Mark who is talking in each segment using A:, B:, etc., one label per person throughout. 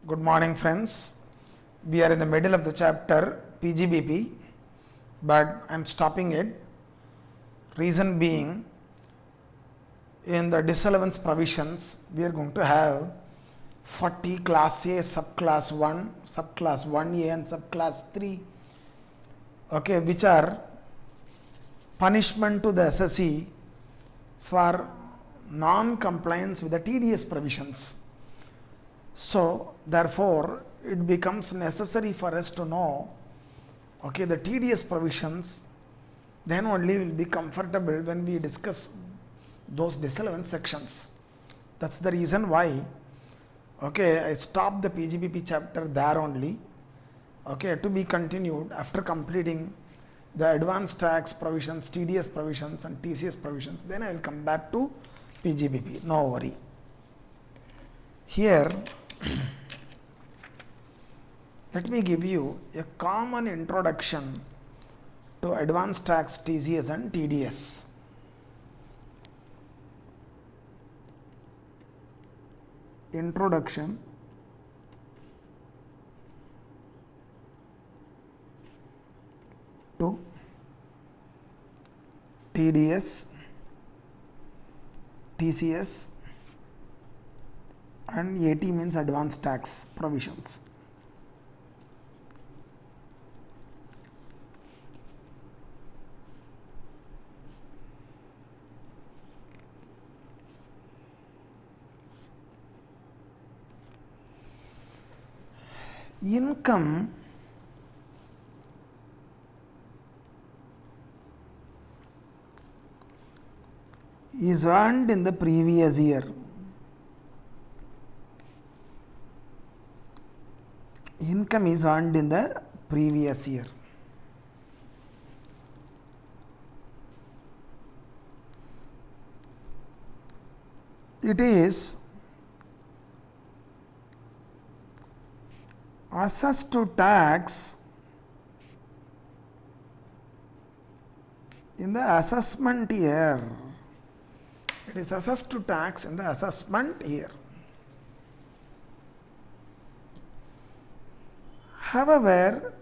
A: Good morning, friends. We are in the middle of the chapter PGBP, but I am stopping it. Reason being, in the disallowance provisions, we are going to have 40 class A, subclass 1, subclass 1A, and subclass 3, okay, which are punishment to the SSE for non-compliance with the TDS provisions. So, therefore, it becomes necessary for us to know, okay, the TDS provisions, then only we will be comfortable when we discuss those disallowance sections. That's the reason why, okay, I stopped the PGBP chapter there only, okay, to be continued after completing the advanced tax provisions, TDS provisions and TCS provisions. Then I will come back to PGBP, no worry. Here, let me give you a common introduction to advanced tax, TCS and TDS. Introduction to TDS, TCS and AT means advanced tax provisions. Income is earned in the previous year. Income is earned in the previous year. It is assessed to tax in the assessment year. It is assessed to tax in the assessment year. However,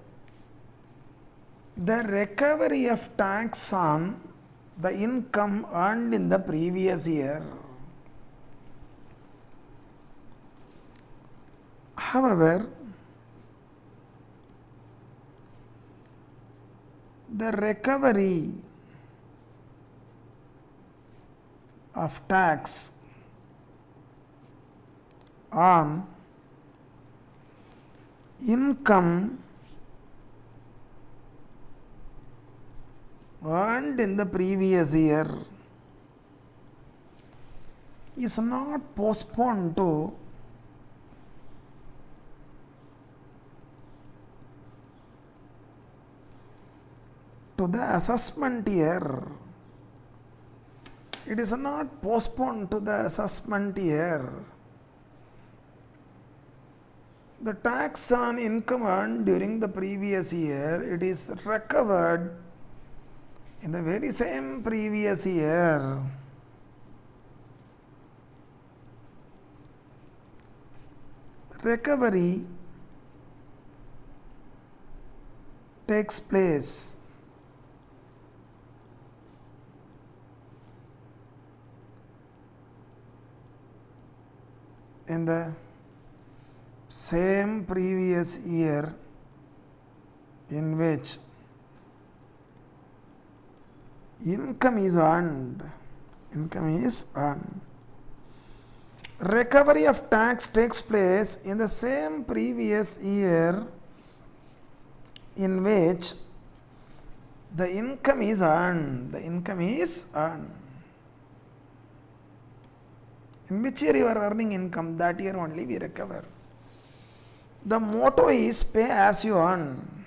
A: the recovery of tax on the income earned in the previous year, however, the recovery of tax on income earned in the previous year is not postponed to the assessment year. It is not postponed to the assessment year. The tax on income earned during the previous year, it is recovered in the very same previous year. Recovery takes place in the same previous year in which income is earned. Income is earned. Recovery of tax takes place in the same previous year in which the income is earned. The income is earned. In which year you are earning income, that year only we recover. The motto is pay as you earn.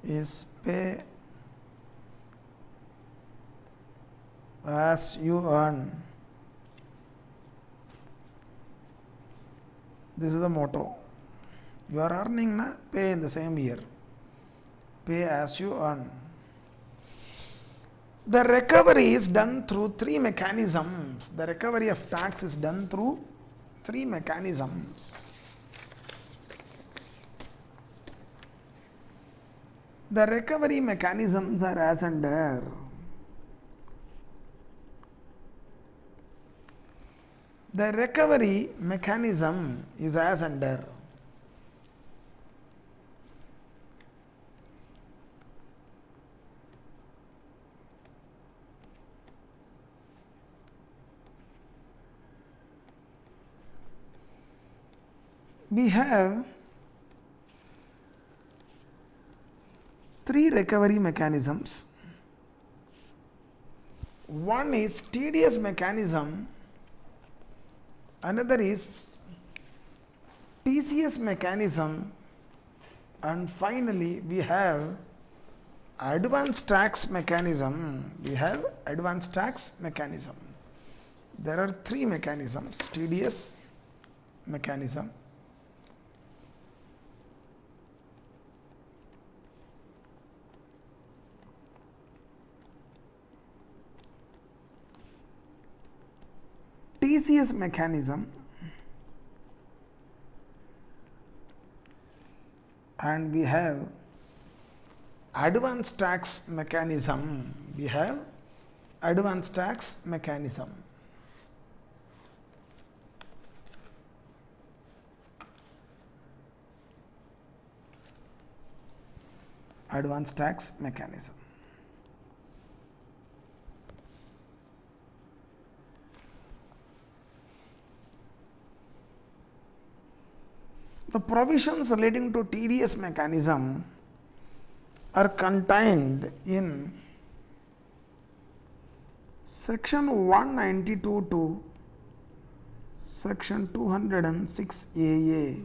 A: Is pay as you earn. This is the motto. You are earning, na? Pay in the same year. Pay as you earn. The recovery is done through three mechanisms. The recovery of tax is done through three mechanisms. The recovery mechanisms are as under. The recovery mechanism is as under. We have three recovery mechanisms. One is TDS mechanism, another is TCS mechanism, and finally we have advanced tax mechanism. We have advanced tax mechanism. There are three mechanisms: TDS mechanism, TCS mechanism, and we have advanced tax mechanism. We have advanced tax mechanism. Advanced tax mechanism. The provisions relating to TDS mechanism are contained in section 192 to section 206 AA,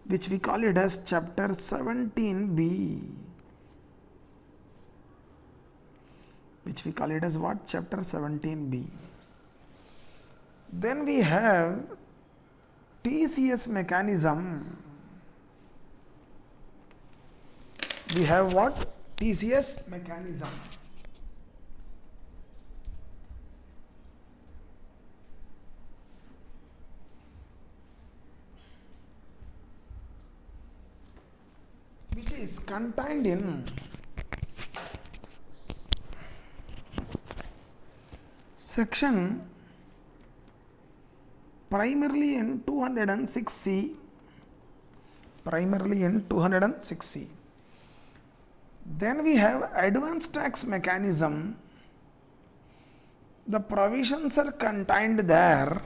A: which we call it as chapter 17B, which we call it as what? Chapter 17B. Then we have TCS mechanism. We have what? TCS mechanism. Which is contained in section primarily in 206C, primarily in 206C. Then we have advanced tax mechanism. The provisions are contained there.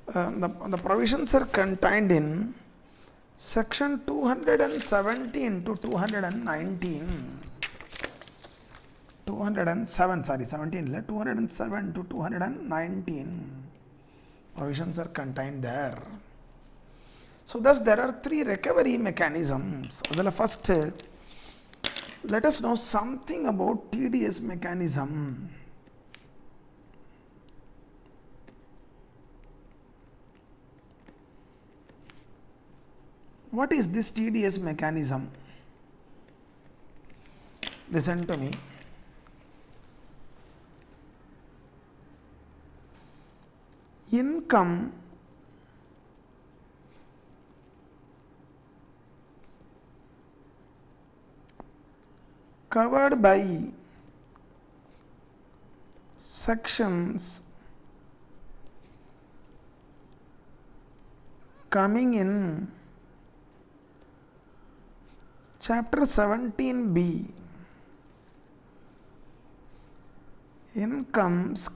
A: The provisions are contained in section 217 to 219. 207, sorry, 17, 207 to 219. Provisions are contained there. So thus there are three recovery mechanisms. First, let us know something about TDS mechanism. What is this TDS mechanism? Listen to me. Income covered by sections coming in chapter 17B. Incomes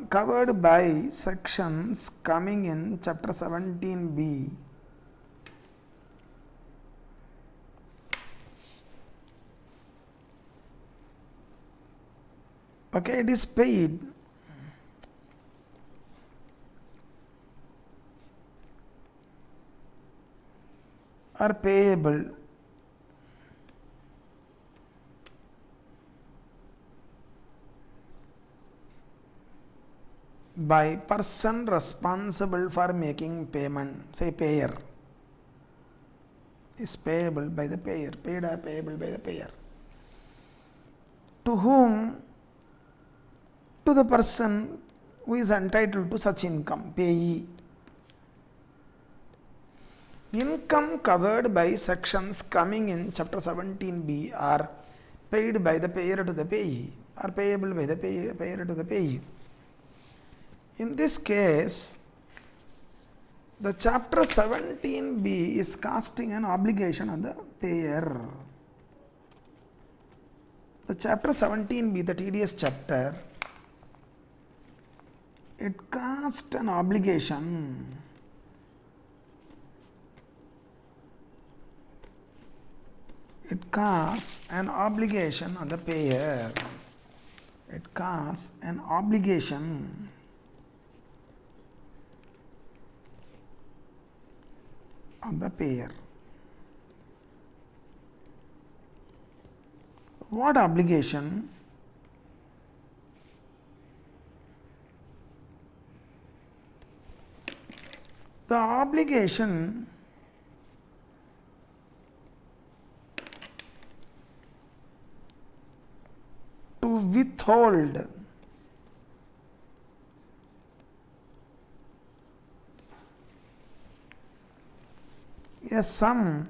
A: covered by sections coming in chapter 17B okay, it is paid or payable by person responsible for making payment, say payer, is payable by the payer, paid or payable by the payer. to whom? To the person who is entitled to such income, payee. Income covered by sections coming in chapter 17b are paid by the payer to the payee, or payable by the payer to the payee. In this case, the chapter 17b is casting an obligation on the payer. The chapter 17b, the TDS chapter, it casts an obligation on the payer. It casts an obligation on the payer. What obligation? The obligation to withhold a sum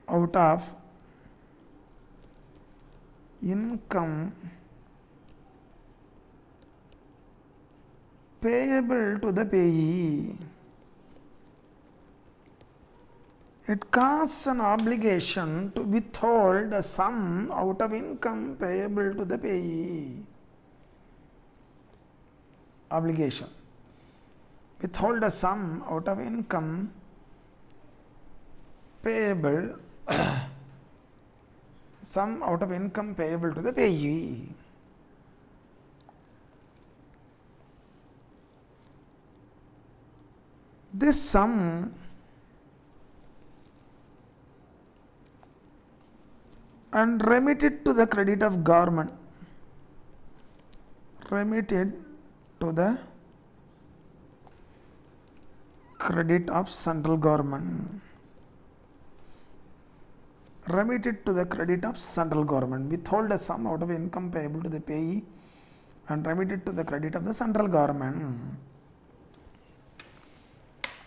A: out of income payable to the payee. It casts an obligation to withhold a sum out of income payable to the payee. Obligation. Withhold a sum out of income payable sum out of income payable to the payee. This sum and remitted to the credit of government, remitted to the credit of central government, remitted to the credit of central government. Withhold a sum out of income payable to the payee and remitted to the credit of the central government.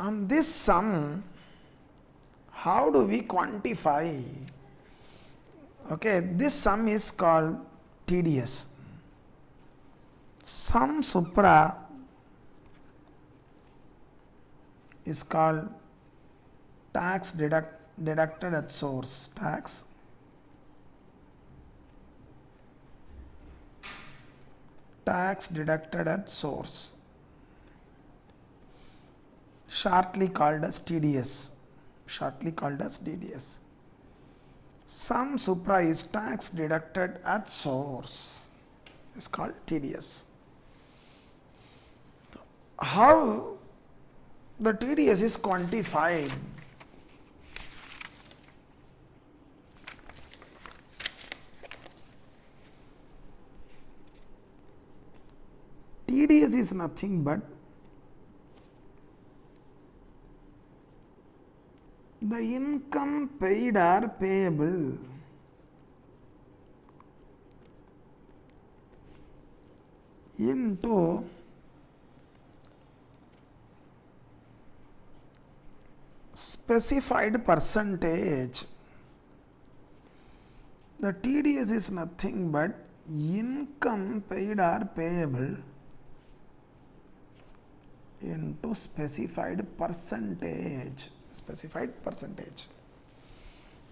A: And this sum, how do we quantify? Okay, this sum is called TDS. Sum supra is called tax deducted at source. Tax deducted at source, shortly called as TDS. Sum supra is tax deducted at source, is called TDS. How the TDS is quantified? TDS is nothing but the income paid or payable into specified percentage. The TDS is nothing but income paid or payable into specified percentage.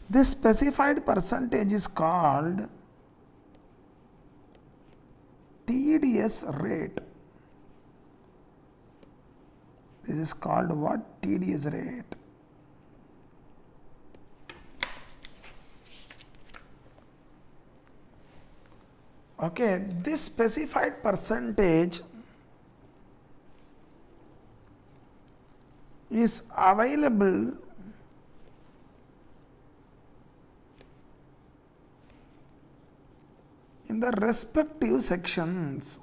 A: This specified percentage is called TDS rate. This is called what? TDS rate. Okay, this specified percentage is available in the respective sections.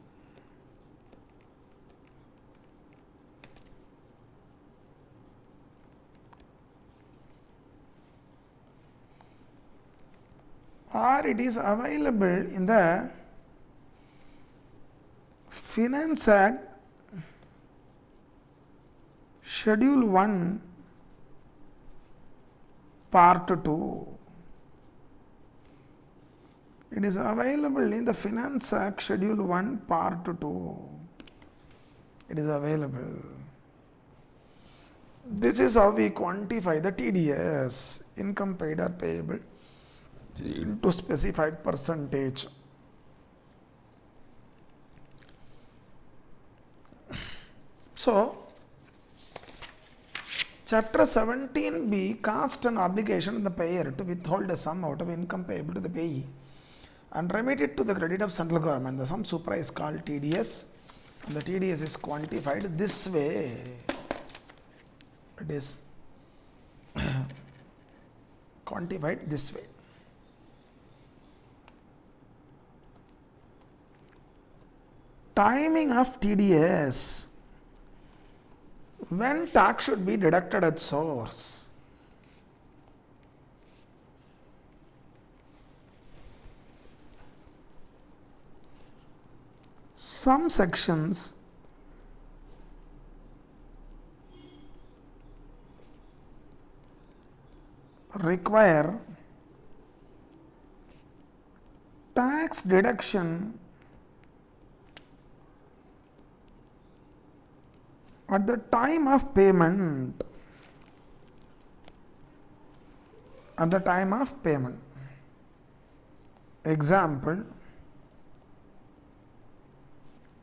A: or it is available in the Finance Act Schedule 1 Part 2. It is available in the Finance Act Schedule 1 Part 2. It is available. This is how we quantify the TDS, income paid or payable, into specified percentage. So, Chapter 17b casts an obligation on the payer to withhold a sum out of income payable to the payee and remit it to the credit of central government. The sum supra is called TDS, and the TDS is quantified this way. It is quantified this way. Timing of TDS. When tax should be deducted at source. Some sections require tax deduction at the time of payment. At the time of payment. Example,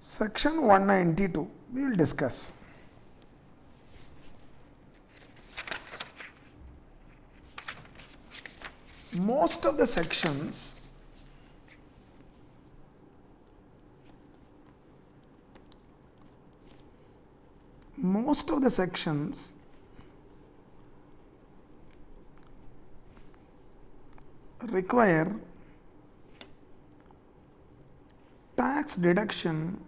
A: Section 192, we will discuss. Most of the sections require tax deduction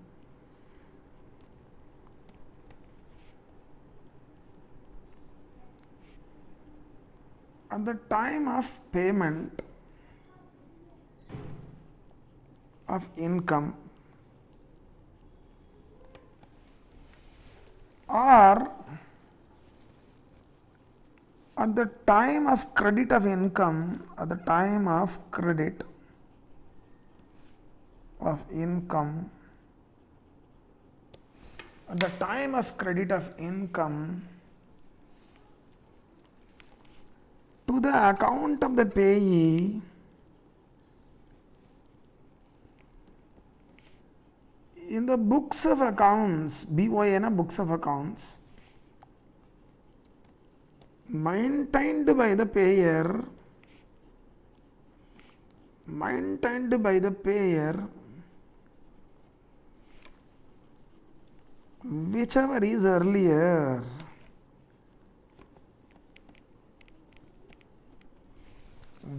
A: at the time of payment of income or at the time of credit of income, at the time of credit of income, at the time of credit of income to the account of the payee in the books of accounts, BON, books of accounts, maintained by the payer, whichever is earlier.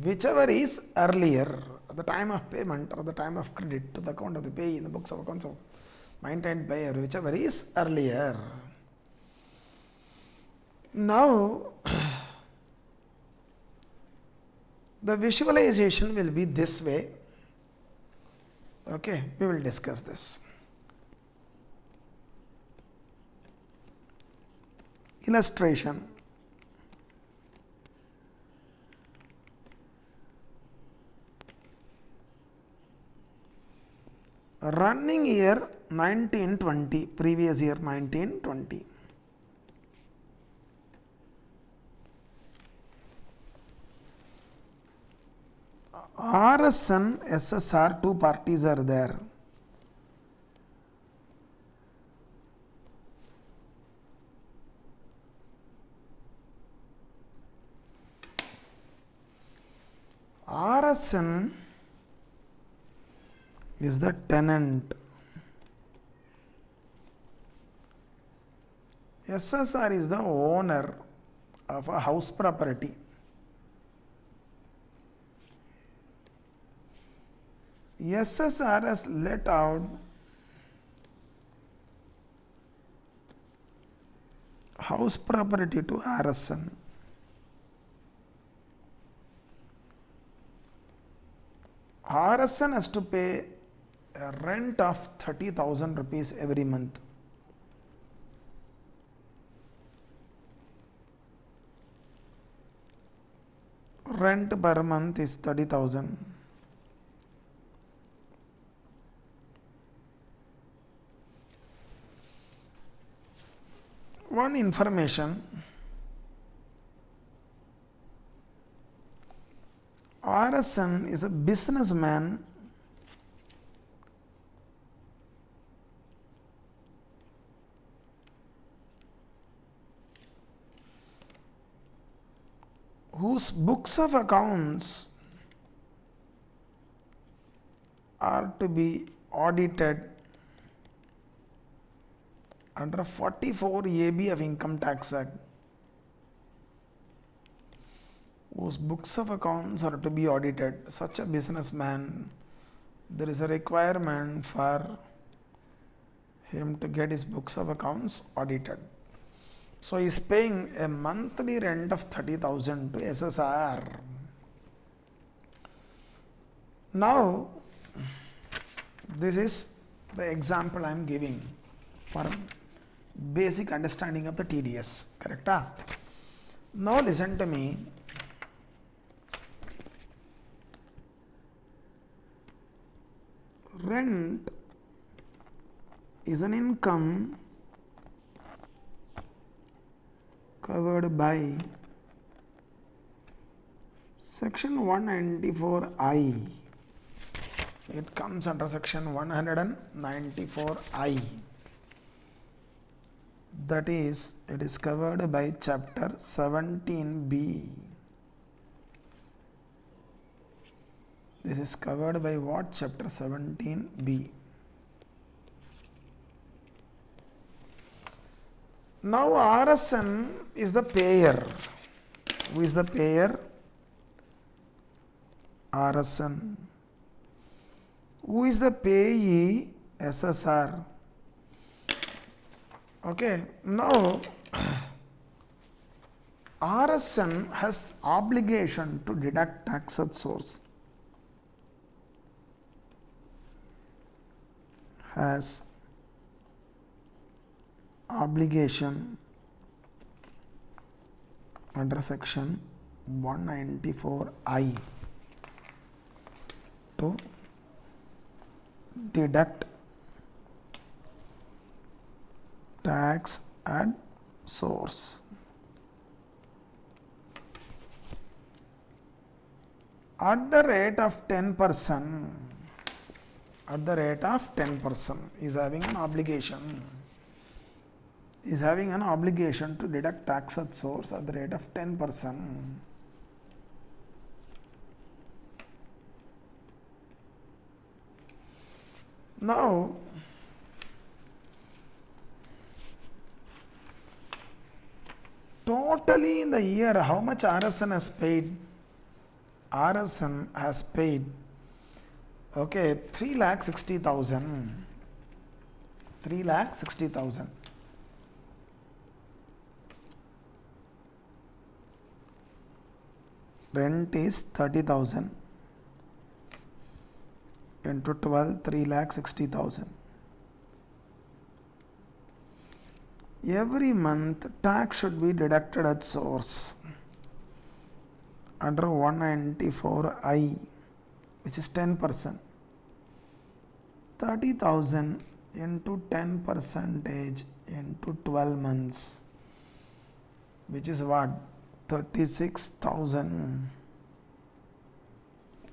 A: Whichever is earlier, at the time of payment or the time of credit to the account of the payee in the books of accounts of maintained payer, whichever is earlier. Now, the visualization will be this way. Okay, we will discuss this. Illustration. Running year 1920, previous year 1920. RS and SSR, two parties are there. RSN is the tenant. SSR is the owner of a house property. SSR has let out house property to RSN. RSN has to pay a rent of 30,000 rupees every month. Rent per month is 30,000. One information, RSN is a businessman whose books of accounts are to be audited under 44 AB of Income Tax Act, whose books of accounts are to be audited. Such a businessman, there is a requirement for him to get his books of accounts audited. So he is paying a monthly rent of 30,000 to SSR. Now, this is the example I am giving for basic understanding of the TDS. Correct? Now listen to me. Rent is an income covered by section 194I. It comes under section 194I. That is, it is covered by chapter 17B. This is covered by what? Chapter 17B. Now RSN is the payer. Who is the payer? RSN. Who is the payee? SSR. Okay, now RSN has obligation to deduct tax at source. Has obligation under section 194I to deduct tax at source. At the rate of 10%, at the rate of 10% is having an obligation. Is having an obligation to deduct tax at source at the rate of 10%. Now, totally in the year, how much RSN has paid? RSN has paid, okay, 3,60,000. 3,60,000. Rent is 30,000 into 12, 3,60,000. Every month tax should be deducted at source under 194I, which is 10%. 30,000 into 10% into 12 months, which is what? 36,000.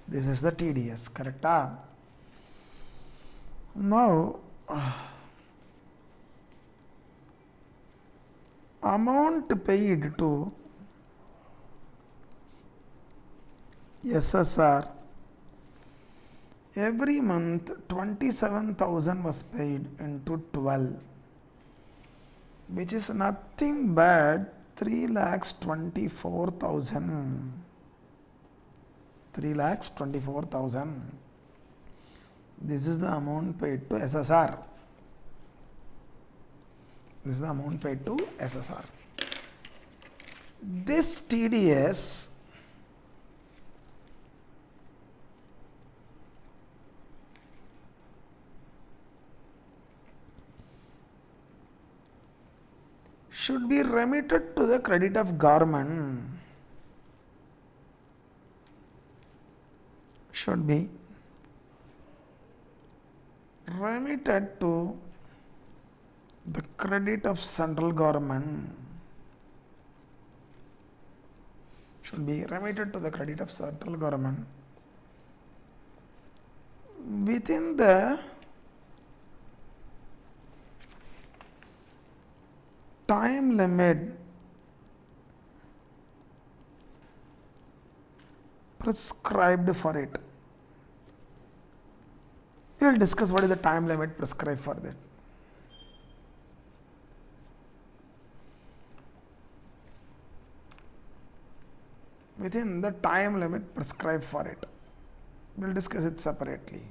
A: This is the TDS, correct? Now, amount paid to SSR, every month 27,000 was paid into 12, which is nothing but 3,24,000. 3,24,000. This is the amount paid to SSR. This is the amount paid to SSR. This TDS should be remitted to the credit of government. Should be remitted to the credit of central government. Should be remitted to the credit of central government within the time limit prescribed for it. We will discuss what is the time limit prescribed for that. Within the time limit prescribed for it. We will discuss it separately.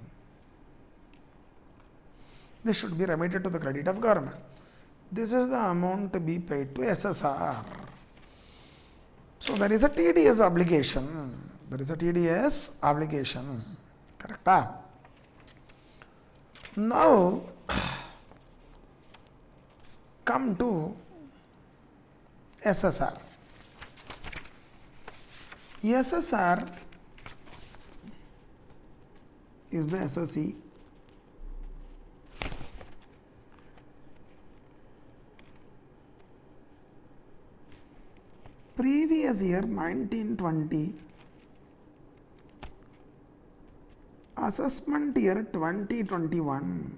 A: This should be remitted to the credit of government. This is the amount to be paid to SSR. So there is a TDS obligation. There is a TDS obligation. Correct? Now come to SSR. SSR is the SSE. Previous year 1920, assessment year 2021.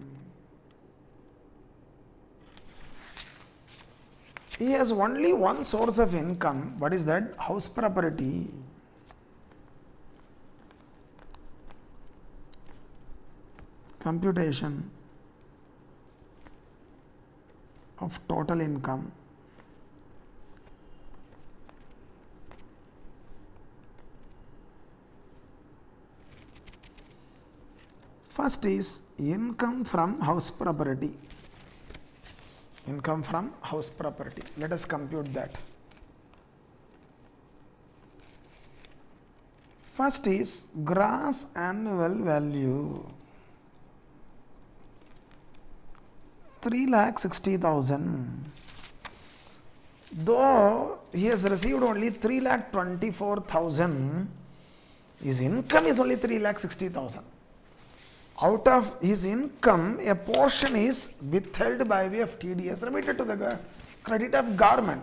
A: He has only one source of income. What is that? House property. Computation of total income. First is income from house property. Income from house property. Let us compute that. First is gross annual value. 3,60,000. Though he has received only 3,24,000, his income is only 3,60,000. Out of his income, a portion is withheld by way of TDS remitted to the credit of government.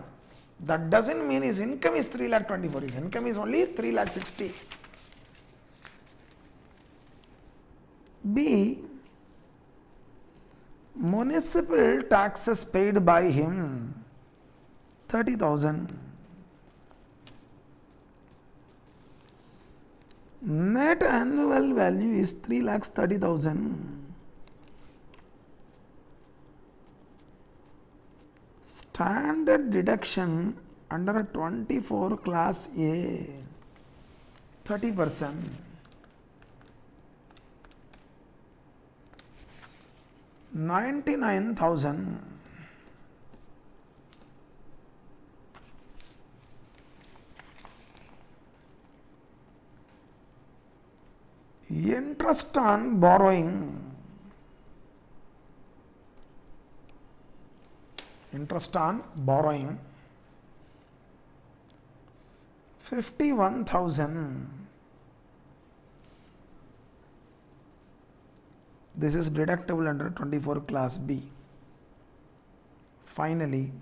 A: That doesn't mean his income is 3,24,000. His income is only 3,60,000. B. Municipal taxes paid by him 30,000. Net annual value is 3,30,000. Standard deduction under a 24 class A 30%. 99,000. Interest on borrowing. Interest on borrowing 51,000. This is deductible under 24 class B. Finally,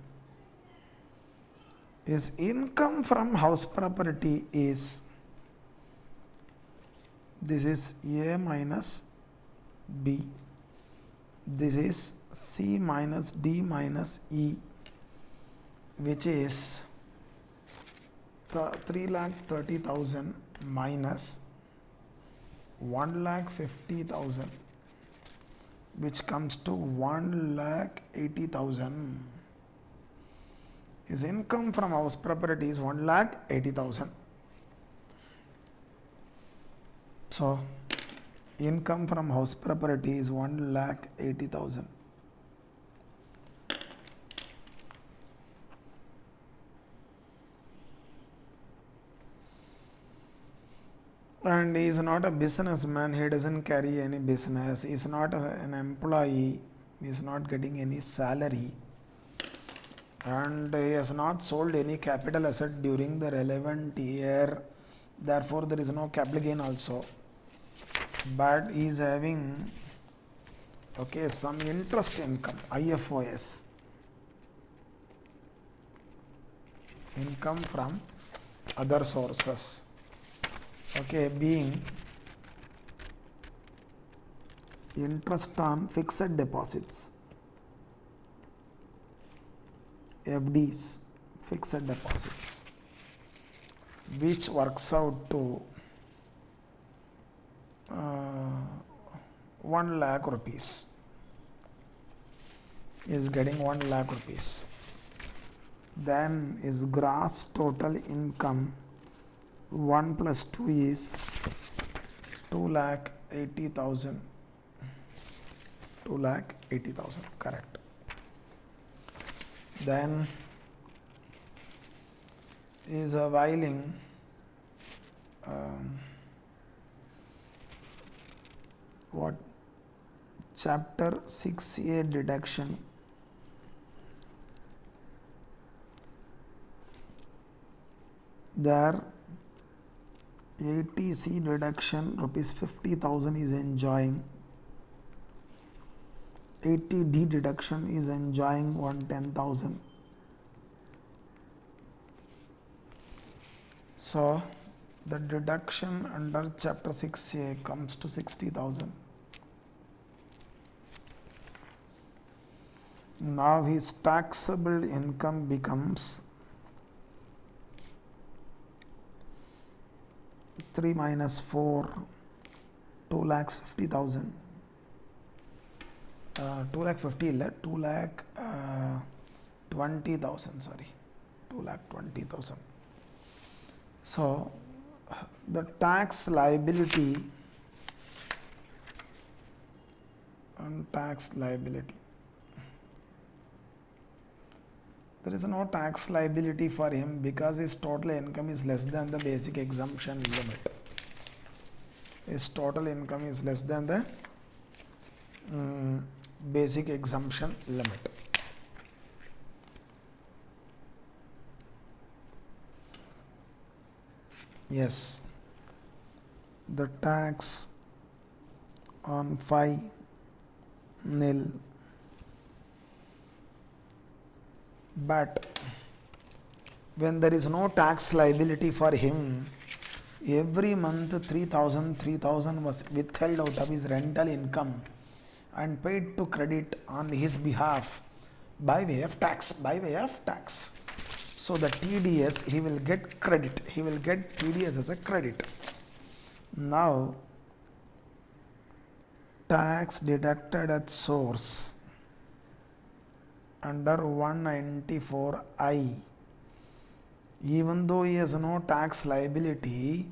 A: his income from house property is, this is A minus B, this is C minus D minus E, which is 3,30,000 minus 1,50,000, which comes to 1,80,000. His income from house property is 1,80,000. So, income from house property is 1,80,000. And he is not a businessman, he doesn't carry any business, he is not an employee, he is not getting any salary. and he has not sold any capital asset during the relevant year, therefore there is no capital gain also, but he is having some interest income, IFOS, income from other sources, being interest on fixed deposits, FDs, fixed deposits, which works out to 1 lakh rupees. Is getting 1 lakh rupees. Then is gross total income 1 plus 2 is 2,80,000. 2,80,000, correct. Then is availing chapter 6A deduction, there 80C deduction rupees 50,000 is enjoying, 80D deduction is enjoying 110,000. So the deduction under chapter 6A comes to 60,000. Now his taxable income becomes 3 minus 4, 2,50,000. 2,20,000, sorry, 2,20,000. So the tax liability and tax liability. There is no tax liability for him because his total income is less than the basic exemption limit. His total income is less than the basic exemption limit. Yes, the tax on 5 nil, but when there is no tax liability for him, every month 3,000 was withheld out of his rental income and paid to credit on his behalf by way of tax. So the TDS, he will get credit. He will get TDS as a credit. Now, tax deducted at source under 194I. Even though he has no tax liability,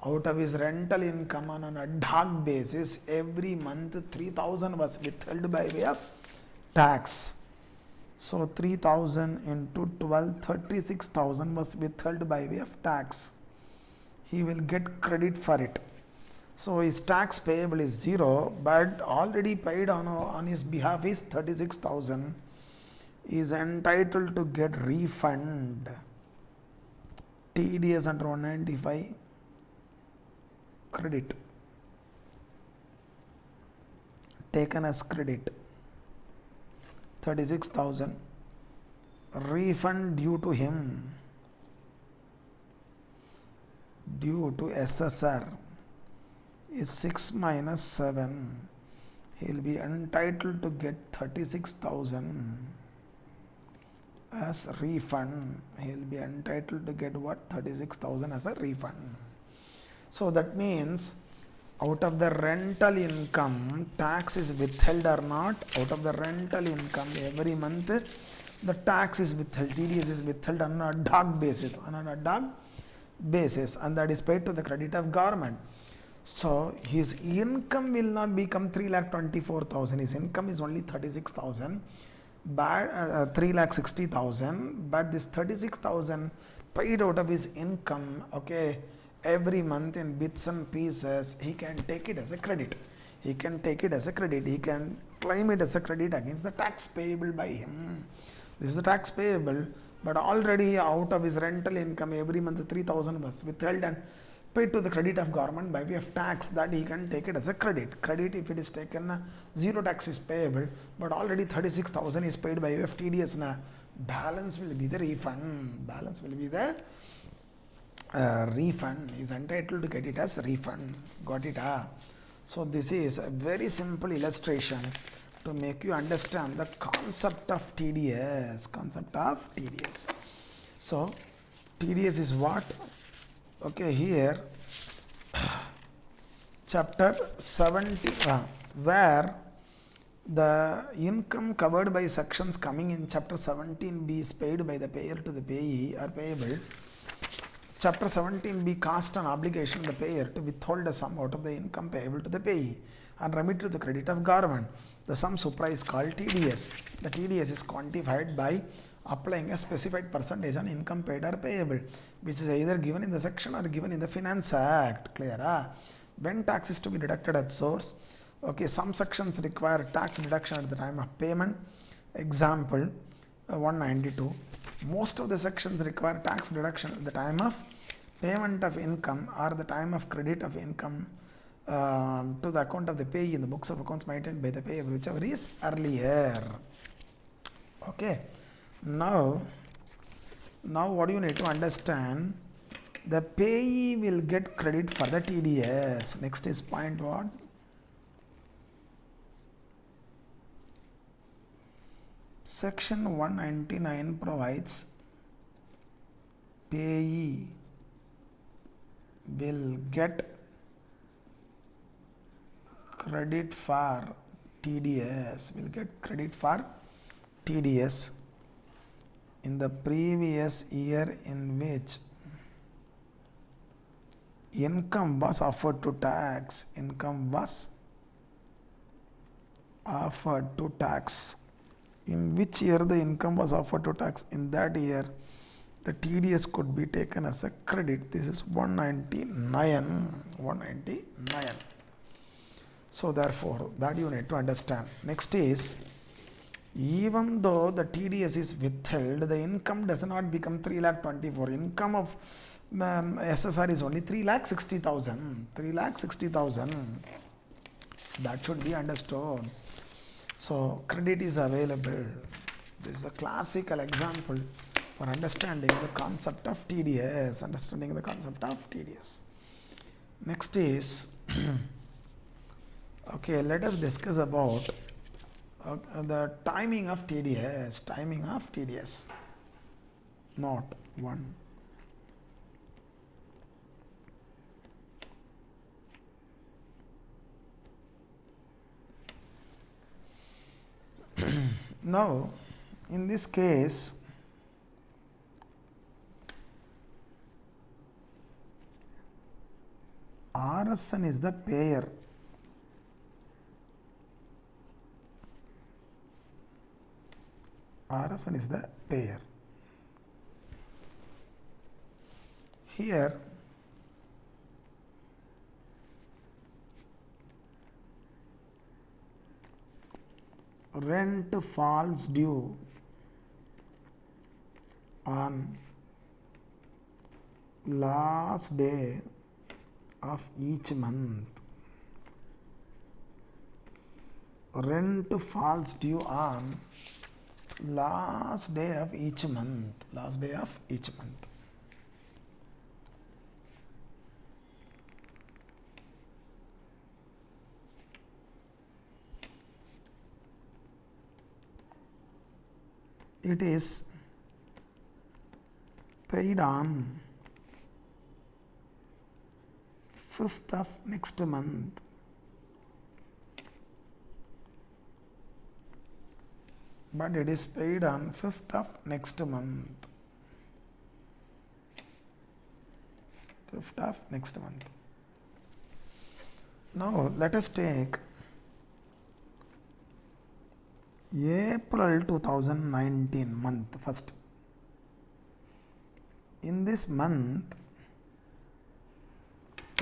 A: out of his rental income on an ad hoc basis, every month 3,000 was withheld by way of tax. So 3,000 into 12, 36,000 was withheld by way of tax. He will get credit for it. So his tax payable is 0, but already paid on his behalf is 36,000. He is entitled to get refund. TDS under 195, credit, taken as credit, 36,000. Refund due to him, due to SSR, is 6 minus 7. He will be entitled to get 36,000 as refund. He will be entitled to get what? 36,000 as a refund. So that means out of the rental income, tax is withheld or not. Out of the rental income, every month the tax is withheld, TDS is withheld on an ad hoc basis, and that is paid to the credit of government. So his income will not become 3,24,000. His income is only 36,000, but 3,60,000. But this 36,000 paid out of his income, every month in bits and pieces, he can take it as a credit. He can take it as a credit. He can claim it as a credit against the tax payable by him. This is the tax payable, but already out of his rental income every month 3,000 was withheld and paid to the credit of government by way of tax, that he can take it as a credit. Credit, if it is taken, zero tax is payable, but already 36,000 is paid by way of TDS. Balance will be the refund. Balance will be the refund. Is entitled to get it as refund. Got it? So this is a very simple illustration to make you understand the concept of TDS. Concept of TDS. So TDS is what? Okay, here chapter 70, where the income covered by sections coming in chapter 17b is paid by the payer to the payee or payable. Chapter 17b casts an obligation on the payer to withhold a sum out of the income payable to the payee and remit to the credit of government. The sum supra is called TDS. The TDS is quantified by applying a specified percentage on income paid or payable, which is either given in the section or given in the Finance Act. Clear? When tax is to be deducted at source, okay, some sections require tax deduction at the time of payment. Example 192. Most of the sections require tax deduction at the time of payment of income or the time of credit of income to the account of the payee in the books of accounts maintained by the payer, whichever is earlier. Okay. Now what you need to understand, the payee will get credit for the TDS. Next is point what? Section 199 provides payee will get credit for TDS, in the previous year in which income was offered to tax. In which year the income was offered to tax? In that year, the TDS could be taken as a credit. This is 199. So therefore, that you need to understand. Next is, even though the TDS is withheld, the income does not become 3,24,000. Income of SSR is only 3,60,000. That should be understood. So credit is available. This is a classical example for understanding the concept of TDS. Next is, okay, let us discuss about the timing of TDS. Note 1. Now, in this case, RSN is the payer. Here, rent falls due on last day of each month. Rent falls due on last day of each month. It is paid on 5th of next month. But it is paid on 5th of next month. Now let us take April 2019 month first. In this month,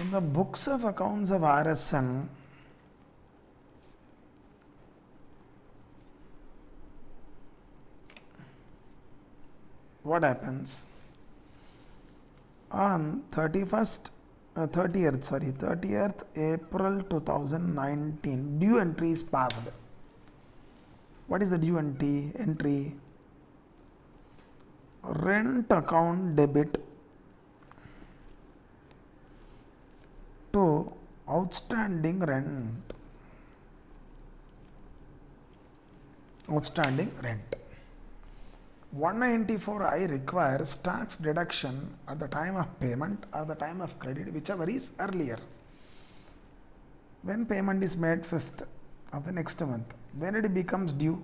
A: in the books of accounts of RSN, what happens? On 30th April 2019, due entry is passed. What is the due entry? Rent account debit to outstanding rent. Outstanding rent. 194I requires tax deduction at the time of payment or the time of credit, whichever is earlier. When payment is made 5th of the next month, when it becomes due?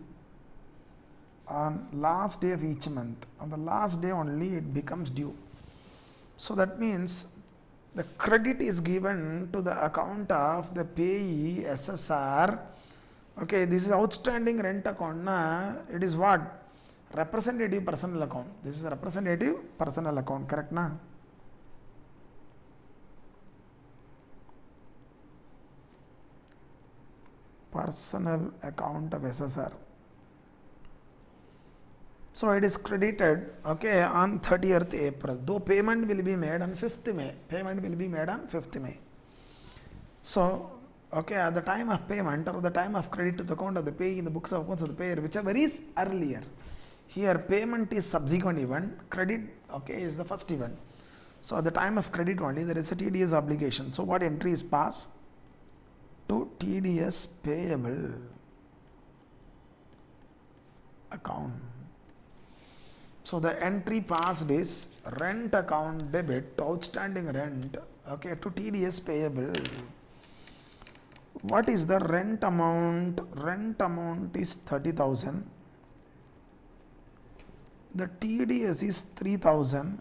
A: On last day of each month. On the last day only it becomes due. So that means the credit is given to the account of the payee SSR. Okay, this is outstanding rent account. It is what? Representative personal account. This is a representative personal account, correct na? Personal account of SSR. So it is credited, okay, on 30th April. Though payment will be made on 5th May. Payment will be made on 5th May. So, okay, at the time of payment or the time of credit to the account of the payee in the books of accounts of the payer, whichever is earlier. Here payment is subsequent event, credit, okay, is the first event. So at the time of credit only there is a TDS obligation. So what entry is passed? To TDS payable account. So the entry passed is rent account debit to outstanding rent, okay, to TDS payable. What is the rent amount? Rent amount is 30,000. The TDS is 3,000.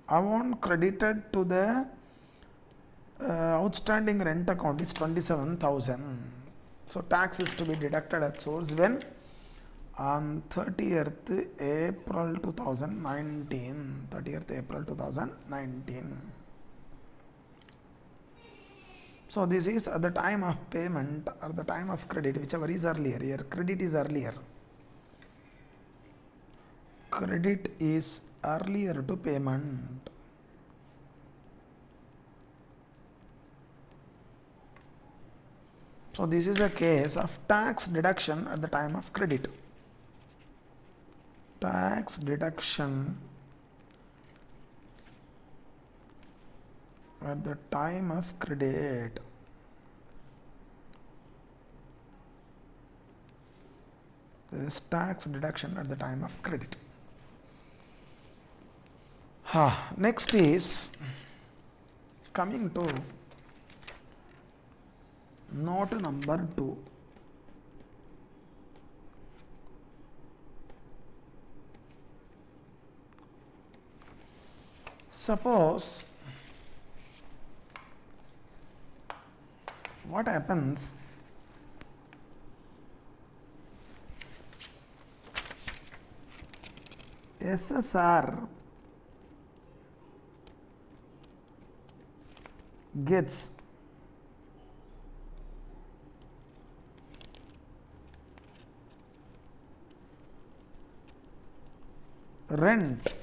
A: Amount credited to the outstanding rent account is 27,000. So tax is to be deducted at source when? On 30th April 2019. 30th April 2019. So this is at the time of payment or the time of credit, whichever is earlier. Here credit is earlier. Credit is earlier to payment. So this is a case of tax deduction at the time of credit. Tax deduction at the time of credit. This is tax deduction at the time of credit. Next is coming to note number 2. Suppose what happens, SSR gets rent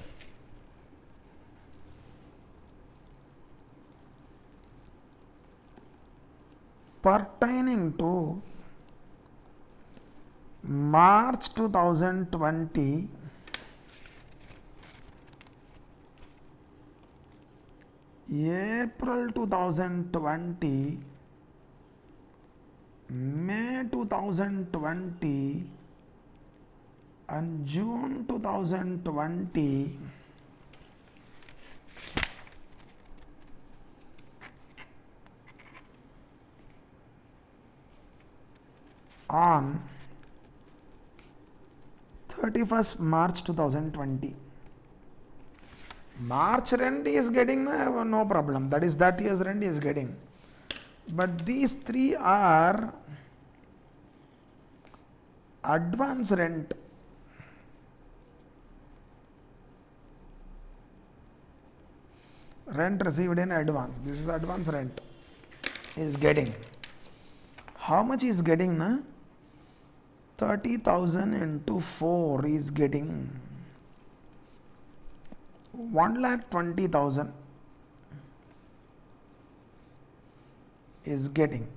A: pertaining to March 2020 April 2020, May 2020 and June 2020 on 31st March 2020. March rent is getting no problem, that is that year's rent is getting, but these three are advance rent. Rent received in advance, this is advance rent is getting. How much is getting? 30,000 into 4 is getting 1,20,000 is getting,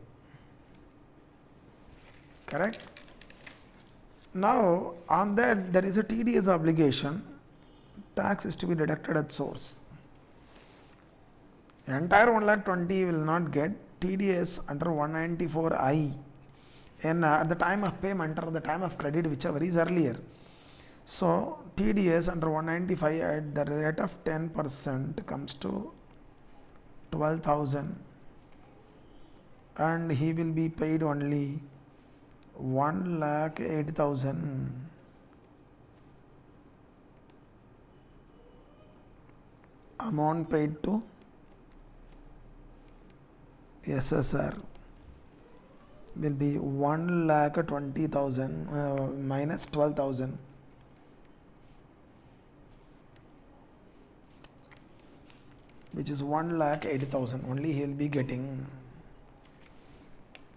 A: correct? Now on that there is a TDS obligation, tax is to be deducted at source. Entire 1,20,000 will not get TDS under 194I and at the time of payment or the time of credit, whichever is earlier. So TDS under 195 at the rate of 10% comes to 12,000 and he will be paid only 1,08,000. Amount paid to SSR will be 1,20,000 minus 12,000. Which is 1,80,000 only he will be getting.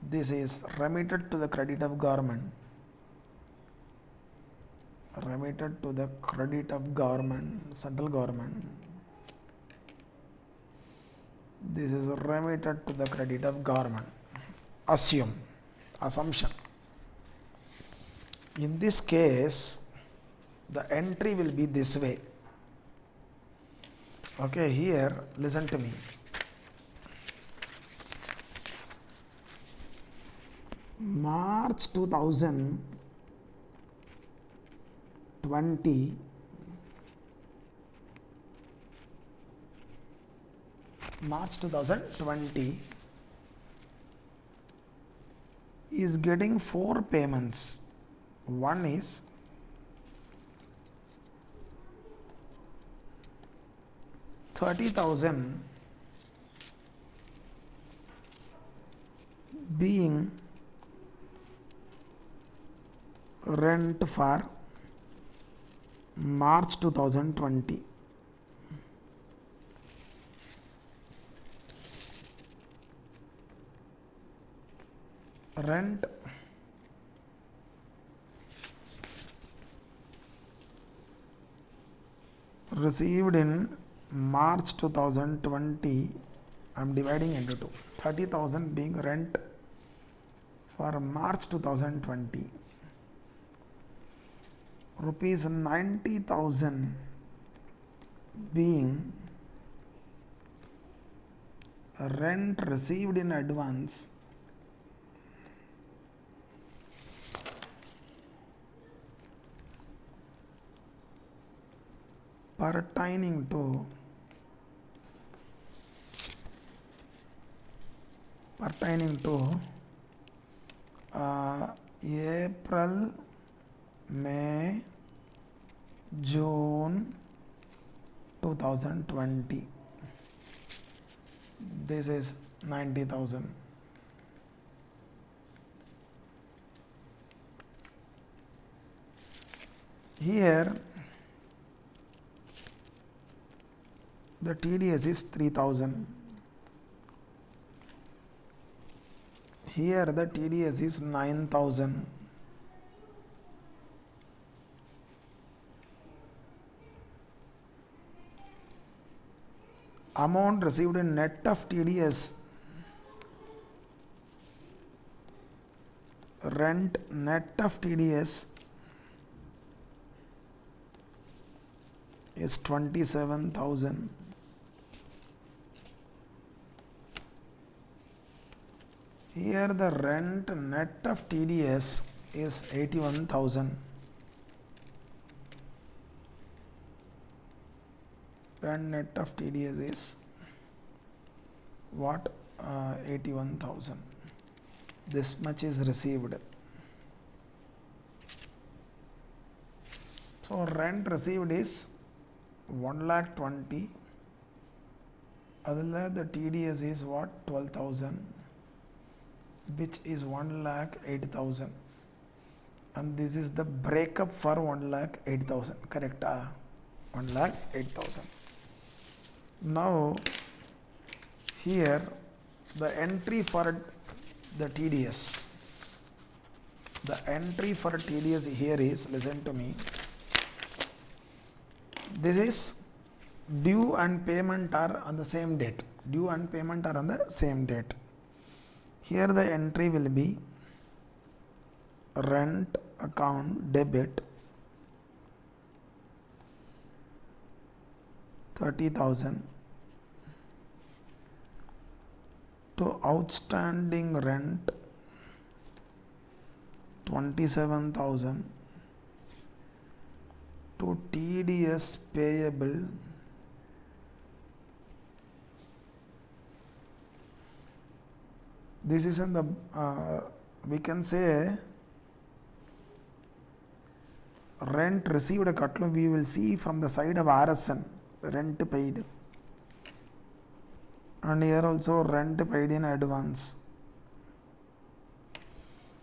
A: This is remitted to the credit of government. Remitted to the credit of government, central government. This is remitted to the credit of government. Assumption. In this case, the entry will be this way. Okay, here, listen to me. March 2020 is getting 4 payments. One is 30,000 being rent for March 2020. Rent received in March 2020, I am dividing into 2. 30,000 being rent for March 2020. Rupees 90,000 being rent received in advance pertaining to April, May, June 2020. This is 90,000. Here the TDS is 3,000. Here the TDS is 9,000. Amount received in net of TDS, rent net of TDS is 27,000. Here the rent net of TDS is 81,000. Rent net of TDS is what? 81,000. This much is received. So rent received is 1,20,000. Other the TDS is what? 12,000, which is 1,08,000, and this is the breakup for 1,08,000. Correct? 1,08,000. Now here the entry for the TDS. The entry for TDS here is, listen to me, this is due and payment are on the same date. Due and payment are on the same date. Here the entry will be rent account debit 30,000 to outstanding rent 27,000 to TDS payable this is in the we can say rent received a katlu we will see from the side of RSN rent paid, and here also rent paid in advance.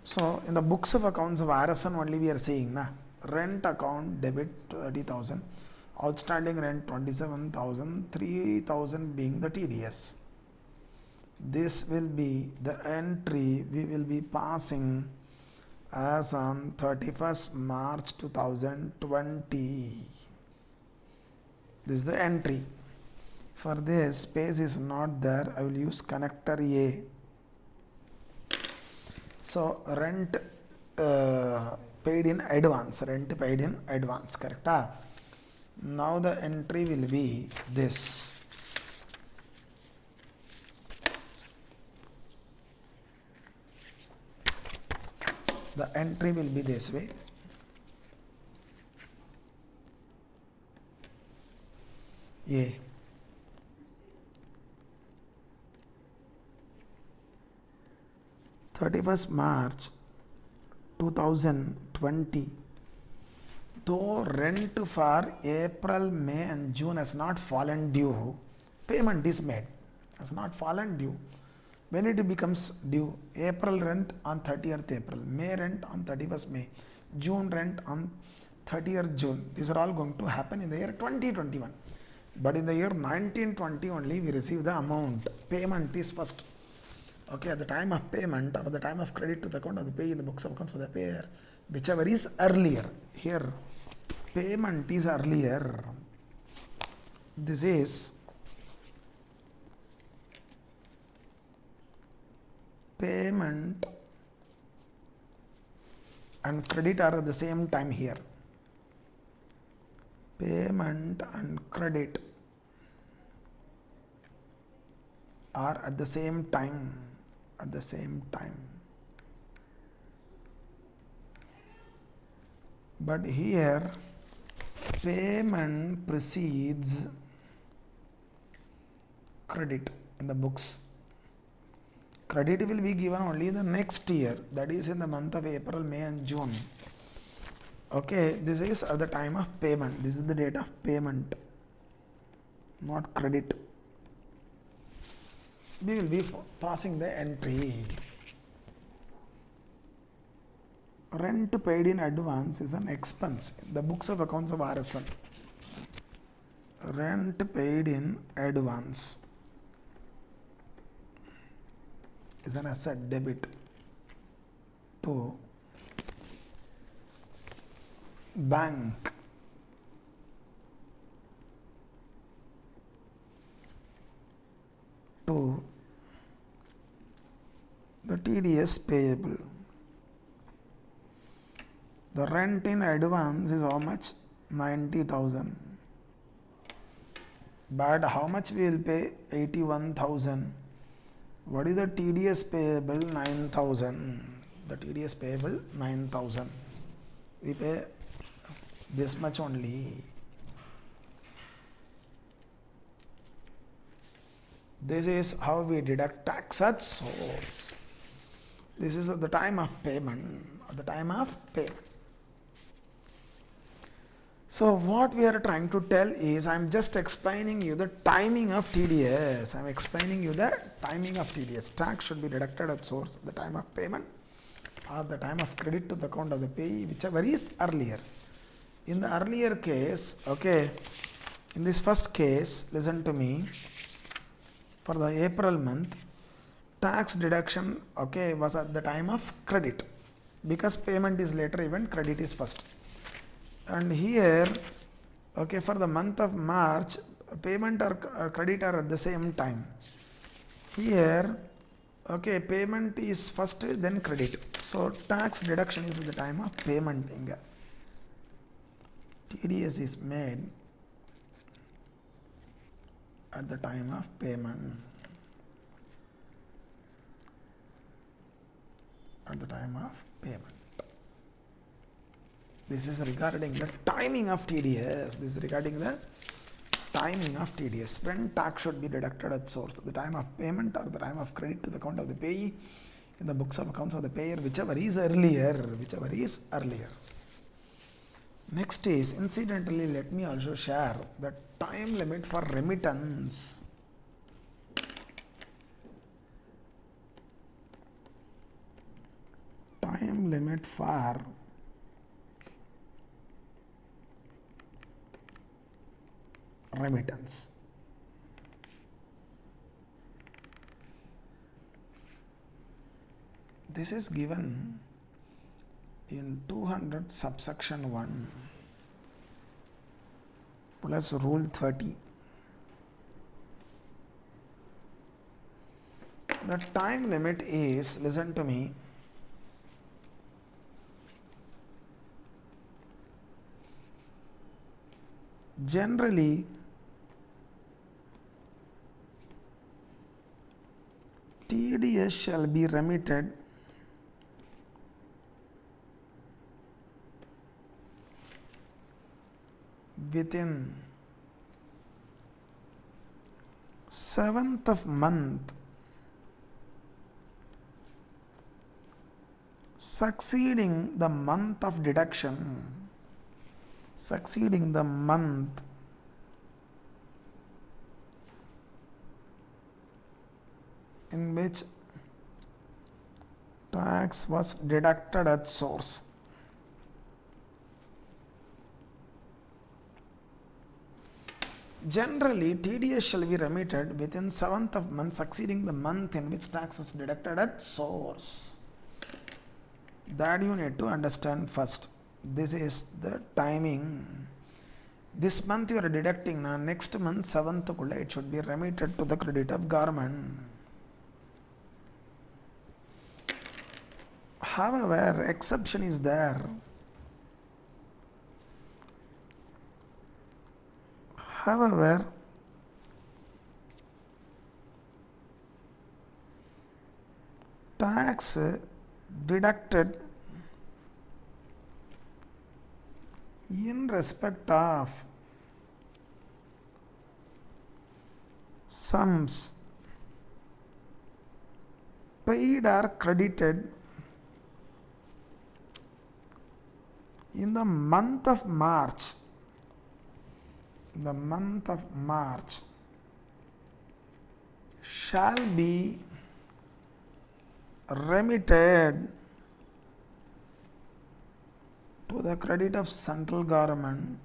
A: So in the books of accounts of RSN only we are saying na rent account debit 30,000, outstanding rent 27,000, 3,000 being the TDS. This will be the entry we will be passing as on 31st March 2020. This is the entry. For this, space is not there. I will use connector A. So rent paid in advance. Rent paid in advance. Correct? Now the entry will be this. The entry will be this way. A. March 2020. Though rent for April, May and June has not fallen due, payment is made. Has not fallen due. When it becomes due, April rent on 30th April, May rent on 31st May, June rent on 30th June. These are all going to happen in the year 2021. But in the year 1920 only we receive the amount. Payment is first. Okay, at the time of payment or at the time of credit to the account or the pay in the books of accounts for the payer, whichever is earlier. Here, payment is earlier. This is payment and credit are at the same time here. Payment and credit are at the same time. At the same time. But here payment precedes credit in the books. Credit will be given only the next year, that is in the month of April, May and June. Okay, this is at the time of payment. This is the date of payment, not credit. We will be passing the entry. Rent paid in advance is an expense in the books of accounts of RSN. Rent paid in advance is an asset debit to bank. To the TDS payable. The rent in advance is how much? 90,000. But how much we will pay? 81,000. What is the TDS payable? 9,000. The TDS payable 9,000. We pay this much only. This is how we deduct tax at source. This is at the time of payment. At the time of payment. So what we are trying to tell is, I am just explaining you the timing of TDS. I am explaining you the timing of TDS. Tax should be deducted at source at the time of payment or the time of credit to the account of the payee, whichever is earlier. In the earlier case, okay, in this first case, listen to me, for the April month, tax deduction, okay, was at the time of credit. because payment is later event, credit is first. And here, okay, for the month of March, payment or credit are at the same time. Here, okay, payment is first, then credit. So tax deduction is at the time of payment. TDS is made at the time of payment. At the time of payment. This is regarding the timing of TDS. This is regarding the timing of TDS. When tax should be deducted at source, the time of payment or the time of credit to the account of the payee in the books of accounts of the payer, whichever is earlier. Next is, incidentally, let me also share the time limit for remittance. Time limit for remittance. This is given in 200 subsection 1 plus rule 30. The time limit is, listen to me, generally TDS shall be remitted within 7th of month succeeding the month of deduction, succeeding the month in which tax was deducted at source. Generally, TDS shall be remitted within 7th of month succeeding the month in which tax was deducted at source. That you need to understand first. This is the timing. This month you are deducting, next month 7th it should be remitted to the credit of government. However, exception is there. However, tax deducted in respect of sums paid or credited in the month of March. The month of March shall be remitted to the credit of central government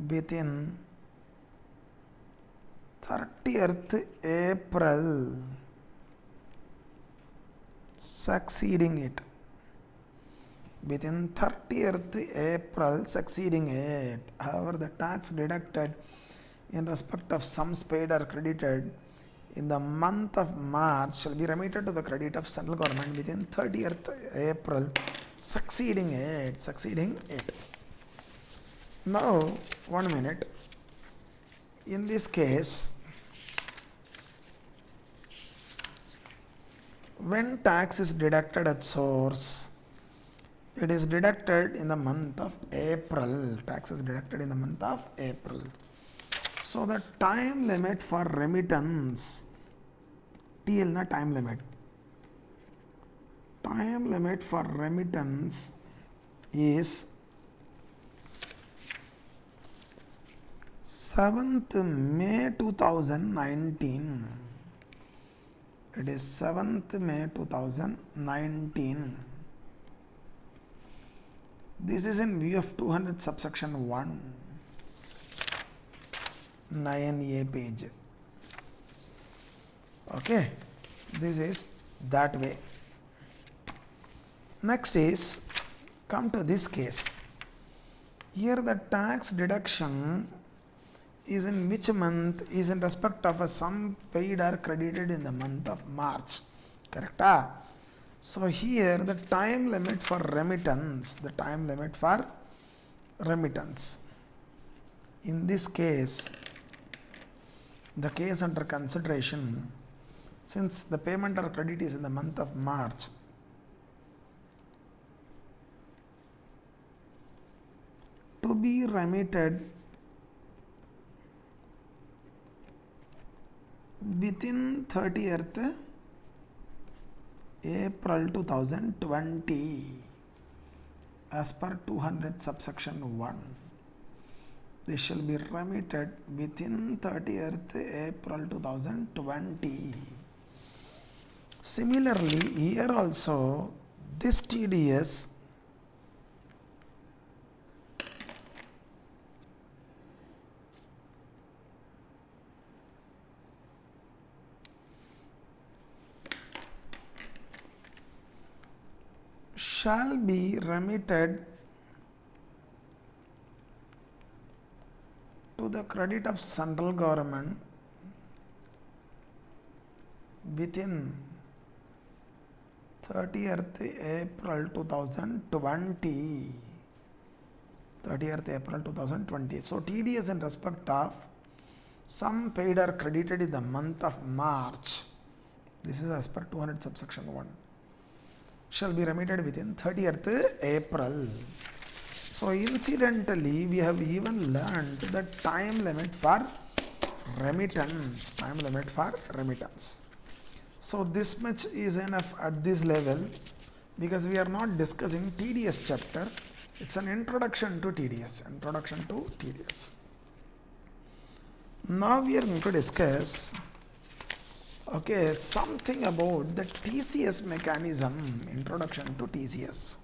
A: within 30th April succeeding it. Within 30th April succeeding it. However, the tax deducted in respect of sums paid or credited in the month of March shall be remitted to the credit of central government within 30th April succeeding it. Now, 1 minute. In this case, when tax is deducted at source, it is deducted in the month of April. Tax is deducted in the month of April. So the time limit for remittance, TL na time limit. Time limit for remittance is 7th May 2019. It is 7th May 2019. This is in view of 200 subsection 1, 9A page. Okay, this is that way. Next is, come to this case. Here the tax deduction is in which month? Is in respect of a sum paid or credited in the month of March. Correct? So here the time limit for remittance, in this case, the case under consideration, since the payment or credit is in the month of March, to be remitted within 30th April 2020 as per 200 subsection 1. This shall be remitted within 30th April 2020. Similarly, here also this TDS shall be remitted to the credit of central government within 30th April 2020. 30th April 2020. So TDS in respect of sum paid or credited in the month of March, this is as per 200 subsection 1, shall be remitted within 30th April. So incidentally, we have even learned the time limit for remittance. So this much is enough at this level, because we are not discussing TDS chapter. It's an introduction to TDS. Now we are going to discuss something about the TCS mechanism, introduction to TCS.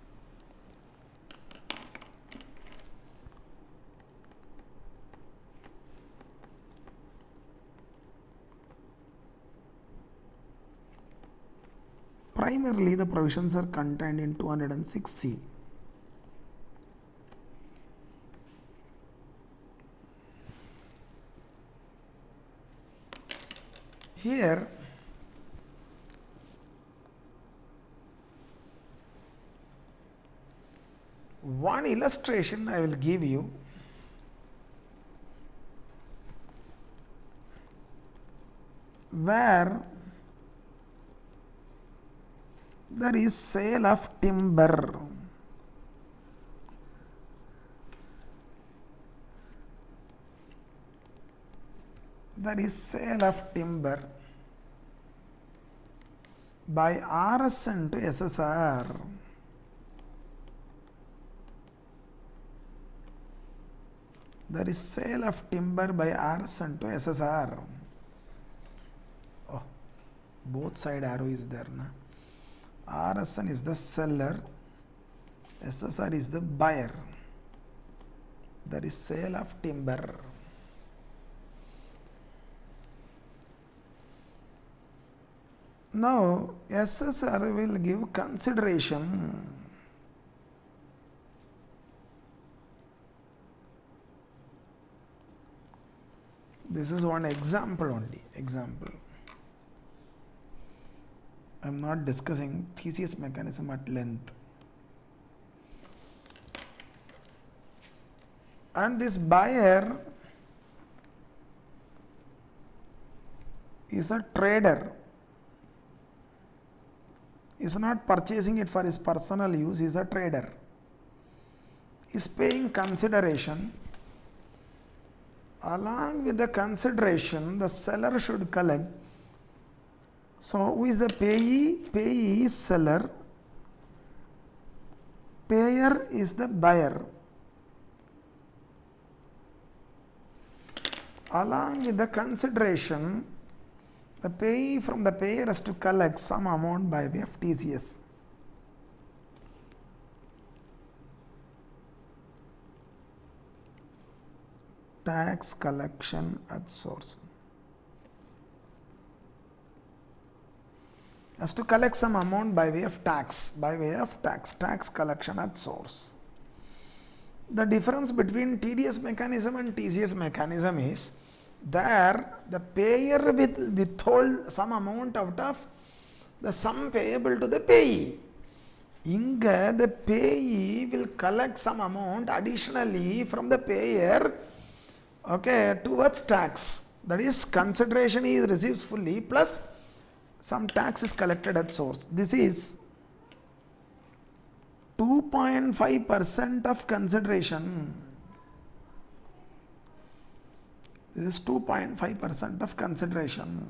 A: Primarily, the provisions are contained in 206C. Here, one illustration I will give you. Where there is sale of timber. By RS into SSR. There is sale of timber by RS into SSR. Oh, both side arrow is there. RSN is the seller, SSR is the buyer. There is sale of timber. Now, SSR will give consideration. This is one example only. I am not discussing TCS mechanism at length. And this buyer is a trader. He is not purchasing it for his personal use, he is a trader. He is paying consideration. Along with the consideration, the seller should collect. So, who is the payee? Payee is seller. Payer is the buyer. Along with the consideration, the payee from the payer has to collect some amount by way of TCS. Tax collection at source. has to collect some amount by way of tax, tax collection at source. The difference between TDS mechanism and TCS mechanism is there the payer will withhold some amount out of the sum payable to the payee. Inga the payee will collect some amount additionally from the payer, okay, towards tax. That is, consideration he receives fully plus some tax is collected at source. This is 2.5% of consideration. This is 2.5% of consideration.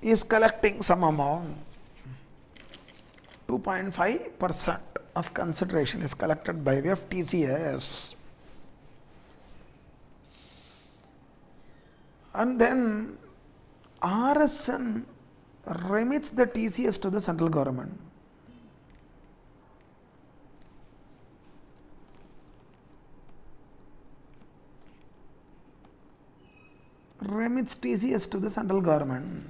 A: Is collecting some amount. 2.5% of consideration is collected by way of TCS. And then RSN remits the TCS to the central government. Remits TCS to the central government.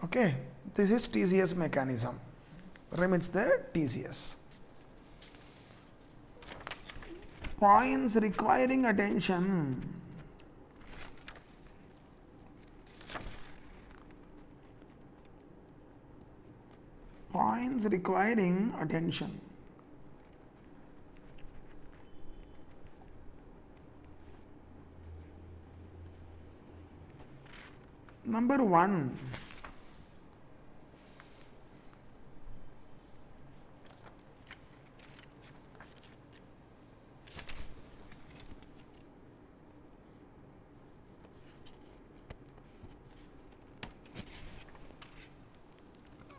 A: Okay, this is TCS mechanism. Remits the TCS. Points requiring attention. Points requiring attention. Number 1.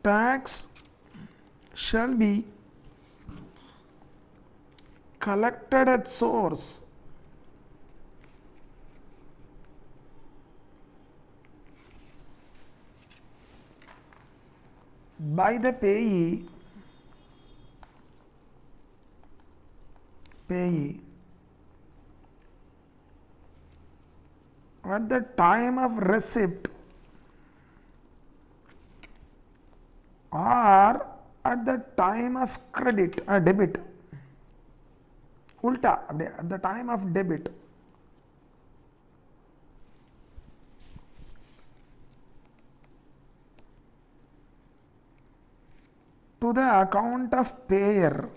A: Tax shall be collected at source by the payee at the time of receipt or at the time of debit. Ulta, at the time of debit. To the account of payer.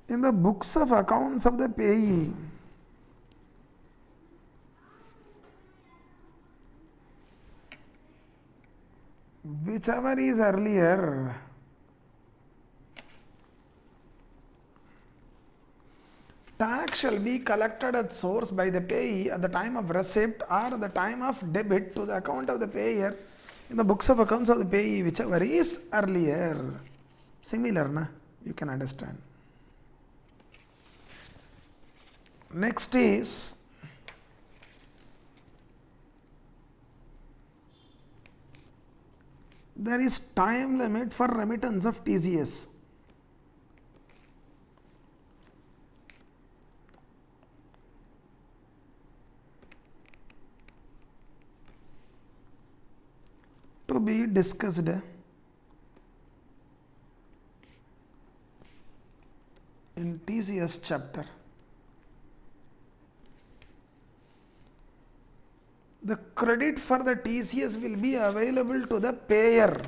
A: In the books of accounts of the payee. Whichever is earlier, tax shall be collected at source by the payee at the time of receipt or the time of debit to the account of the payer in the books of accounts of the payee, whichever is earlier. Similar, na? You can understand. Next is there is time limit for remittance of TCS. To be discussed in TCS chapter. The credit for the TCS will be available to the payer.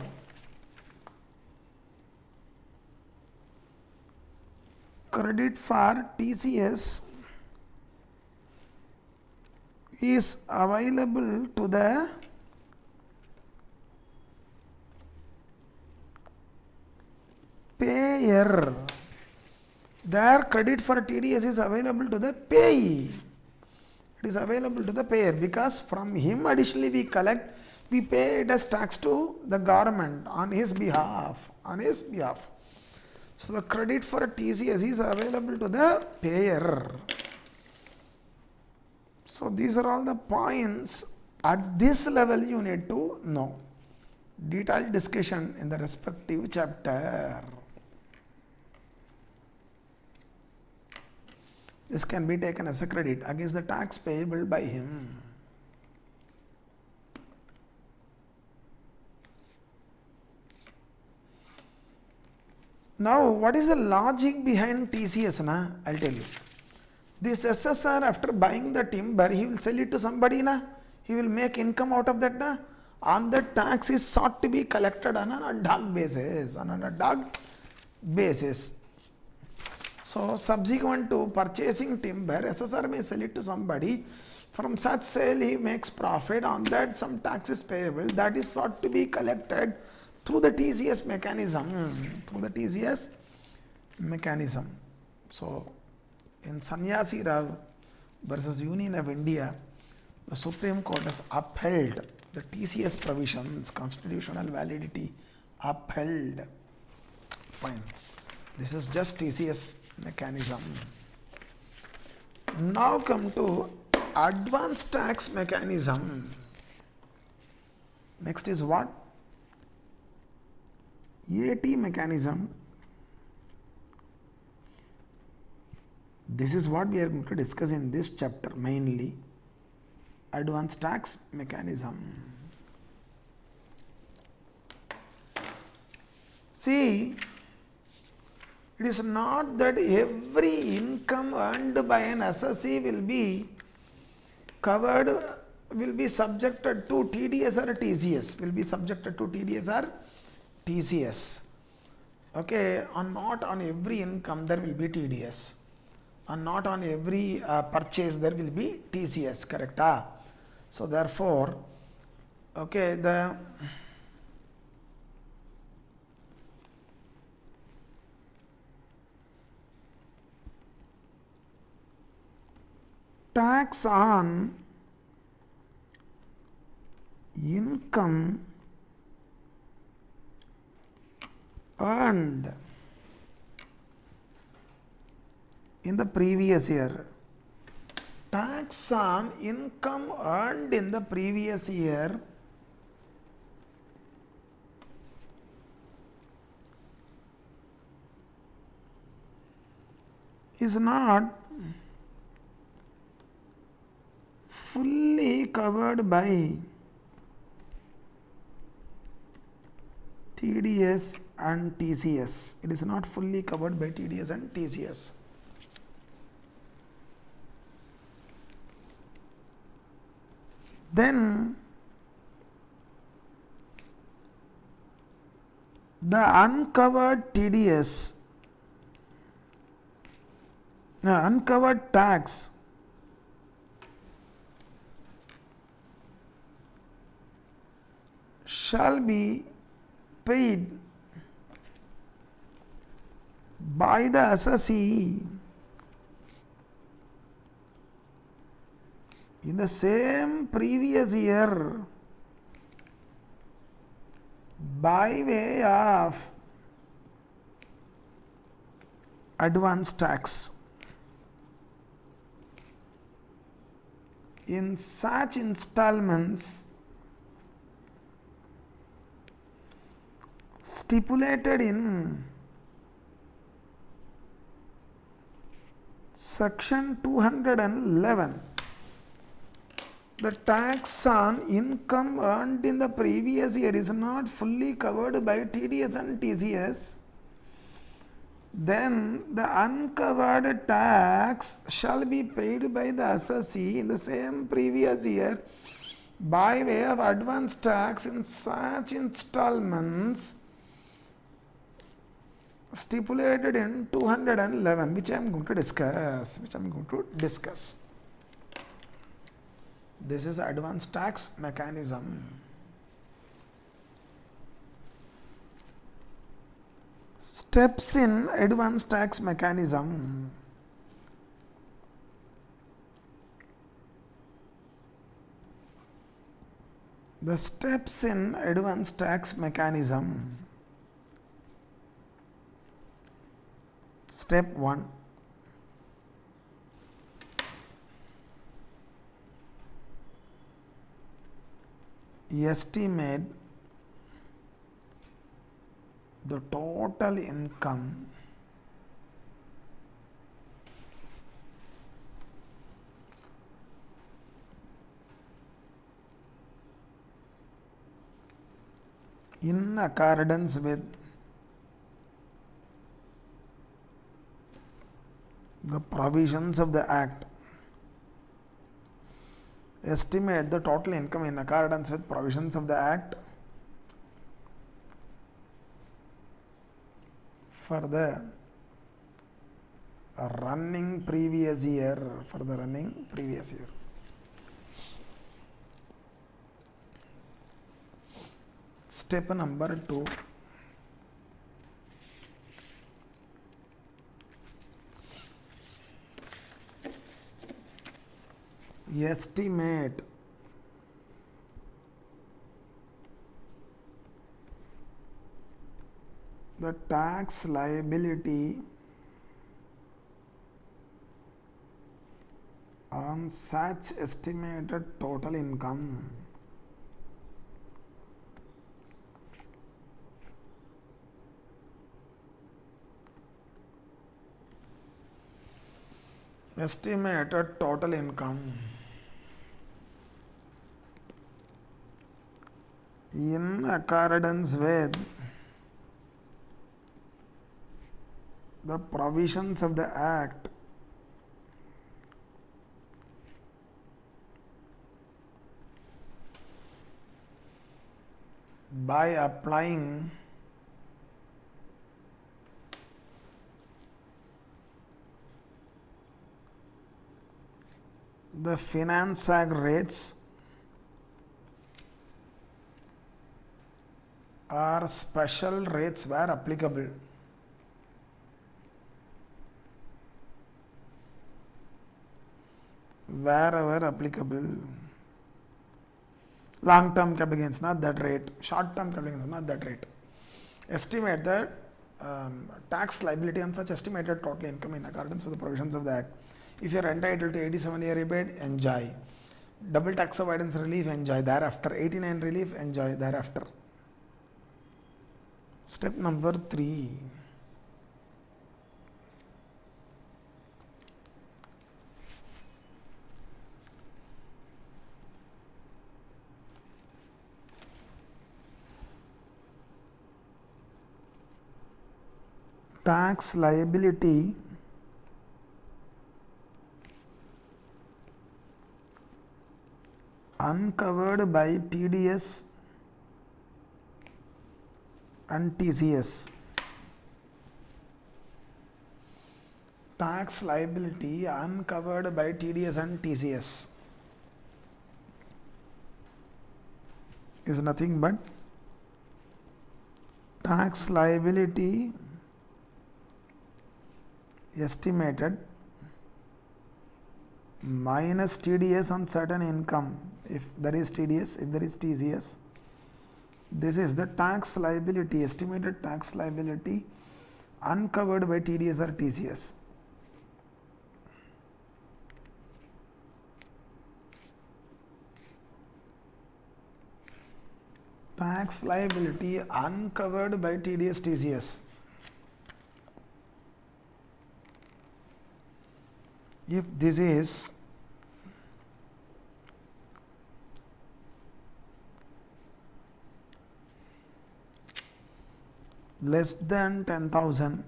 A: Credit for TCS is available to the payer. Their credit for TDS is available to the payee. It is available to the payer because from him additionally we pay it as tax to the government on his behalf. So the credit for TCS is available to the payer. So these are all the points at this level you need to know. detailed discussion in the respective chapter. This can be taken as a credit against the tax payable by him. Now, what is the logic behind TCS? I'll tell you. This SSR, after buying the timber, he will sell it to somebody. He will make income out of that. On that, tax is sought to be collected on an ad hoc basis. So, subsequent to purchasing timber, SSR may sell it to somebody. From such sale, he makes profit. On that, some tax is payable. That is sought to be collected through the TCS mechanism. So, in Sannyasi Rao versus Union of India, the Supreme Court has upheld the TCS provisions, constitutional validity, upheld. Fine. This is just TCS mechanism. Now come to advance tax mechanism. Next is what? AT mechanism. This is what we are going to discuss in this chapter mainly. Advance tax mechanism. See, it is not that every income earned by an assessee will be covered, will be subjected to TDS or TCS, will be subjected to TDS or TCS. Okay, not on every income there will be TDS, and not on every purchase there will be TCS, correct? So therefore, okay, the tax on income earned in the previous year. Tax on income earned in the previous year is not fully covered by TDS and TCS. It is not fully covered by TDS and TCS. Then the uncovered TDS, uncovered tax shall be paid by the assessee in the same previous year by way of advance tax. In such installments stipulated in section 211, the tax on income earned in the previous year is not fully covered by TDS and TCS, then the uncovered tax shall be paid by the assessee in the same previous year by way of advance tax in such installments stipulated in 211, which I am going to discuss. This is advance tax mechanism. Steps in advance tax mechanism. The steps in advance tax mechanism. Step 1. Estimate the total income in accordance with the provisions of the Act. Estimate the total income in accordance with provisions of the Act for the running previous year. Step number 2. Estimate the tax liability on such estimated total income. Estimated total income in accordance with the provisions of the Act by applying the Finance Act rates or special rates where applicable. Wherever applicable. Long term capital gains not that rate, short term capital gains not that rate. Estimate the tax liability on such estimated total income in accordance with the provisions of the Act. If you are entitled to 87-year rebate, enjoy. Double tax avoidance relief, enjoy thereafter. 89 relief, enjoy thereafter. Step number 3. Tax liability uncovered by TDS and TCS. Tax liability uncovered by TDS and TCS is nothing but tax liability estimated minus TDS on certain income, if there is TDS, if there is TCS. This is the tax liability, estimated tax liability uncovered by TDS or TCS. Tax liability uncovered by TDS, TCS. If this is less than 10,000,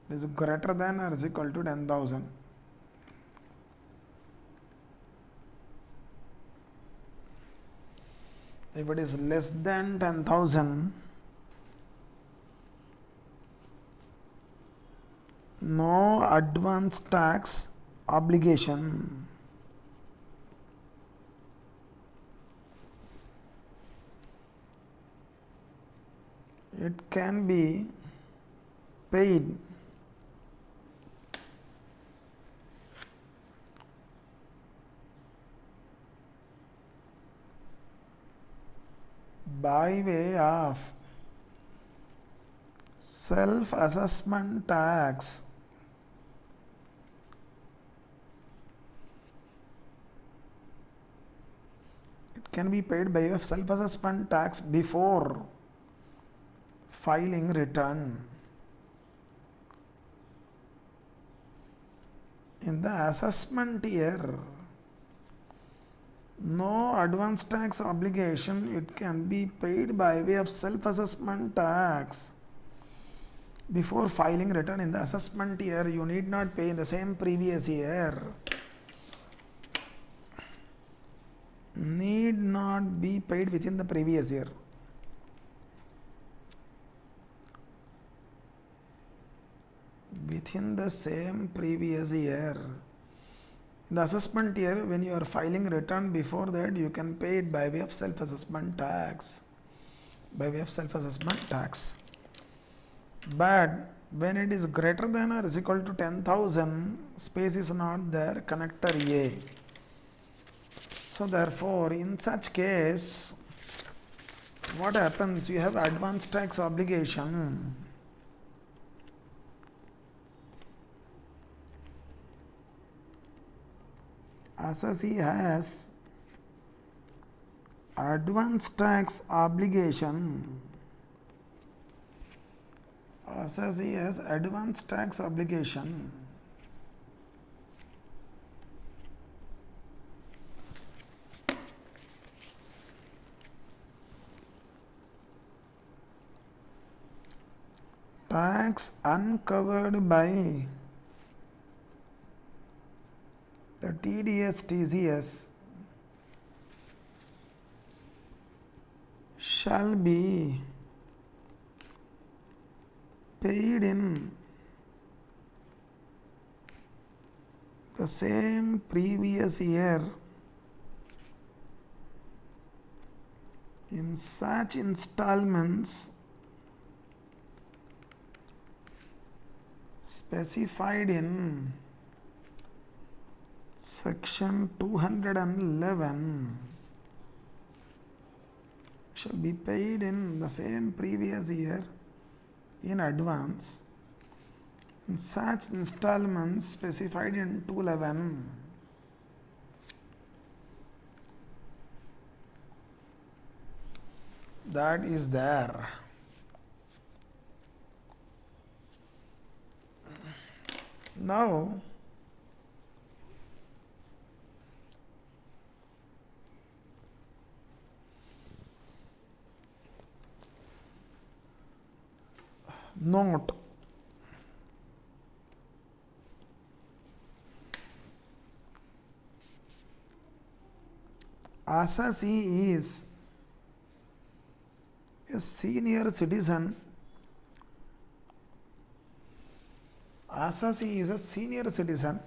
A: is greater than or is equal to 10,000. If it is less than 10,000, no advance tax obligation. It can be paid by way of self-assessment tax can be paid by way of self-assessment tax before filing return. In the assessment year, no advance tax obligation, it can be paid by way of self-assessment tax before filing return. In the assessment year, you need not pay in the same previous year. Need not be paid within the previous year. Within the same previous year. In the assessment year, when you are filing return, before that you can pay it by way of self-assessment tax. By way of self-assessment tax. But when it is greater than or is equal to 10,000, space is not there, connector A. So therefore, in such case, what happens? You have advance tax obligation. Assessee has advance tax obligation. Assessee has advance tax obligation. Tax uncovered by the TDS TCS shall be paid in the same previous year in such installments specified in section 211 shall be paid in the same previous year in advance in such installments specified in 211. That is there. Now, note, assessee is a senior citizen. Assessee is a senior citizen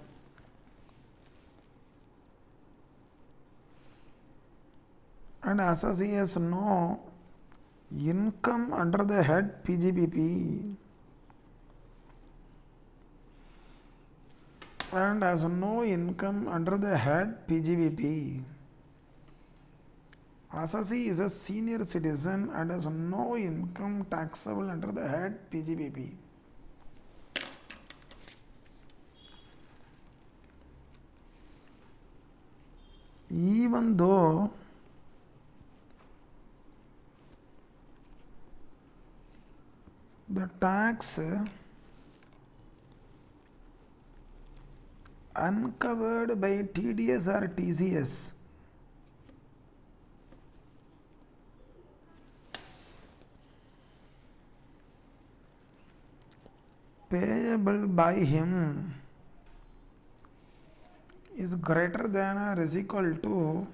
A: and assessee has no income under the head PGBP and has no income under the head PGBP. Assessee is a senior citizen and has no income taxable under the head PGBP. Even though the tax uncovered by TDS or TCS payable by him is greater than or is equal to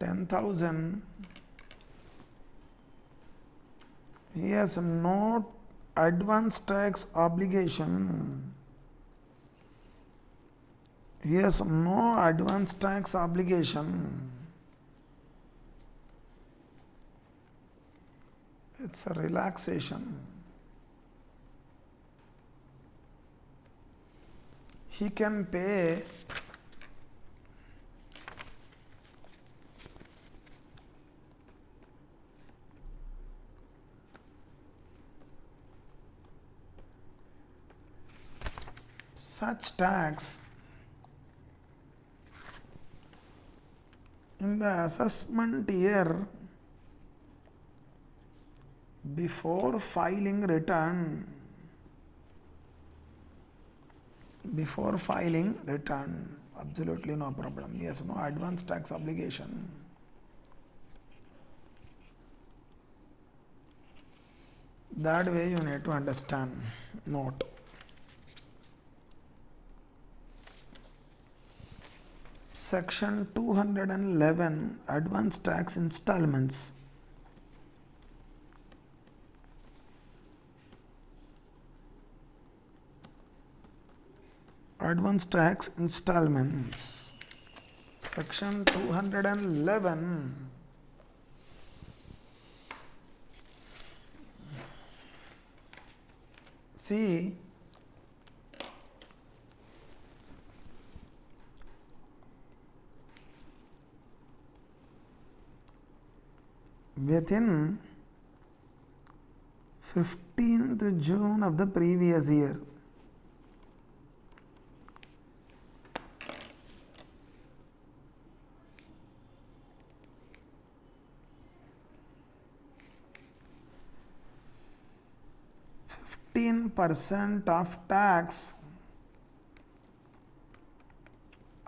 A: 10,000, he has no advance tax obligation. He has no advance tax obligation. It's a relaxation. He can pay such tax In the assessment year, before filing return, absolutely no problem. Yes, no advance tax obligation. That way you need to understand. Note. Section 211 Advance Tax Installments. Advance tax installments. Section 211. See, within 15th June of the previous year, % of tax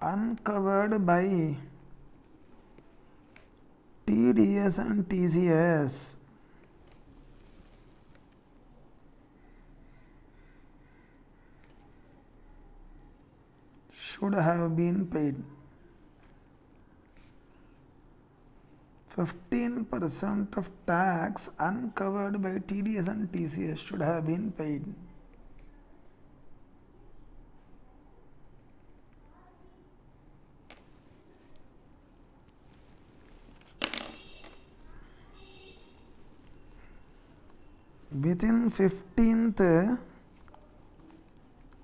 A: uncovered by TDS and TCS should have been paid. 15% of tax uncovered by TDS and TCS should have been paid. Within 15th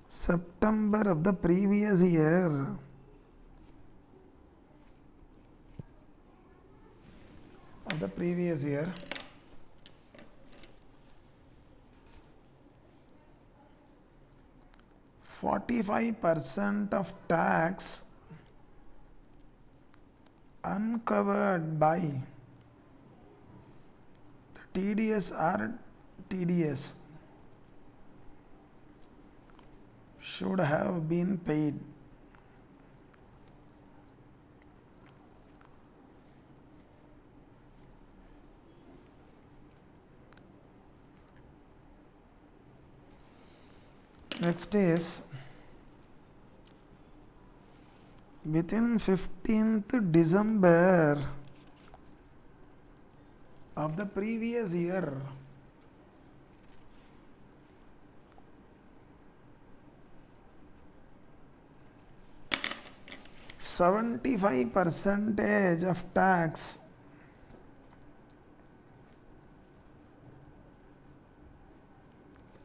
A: September of the previous year, of the previous year, %45 of tax uncovered by the TDS or TDS should have been paid. Next is within 15th December of the previous year, %75 of tax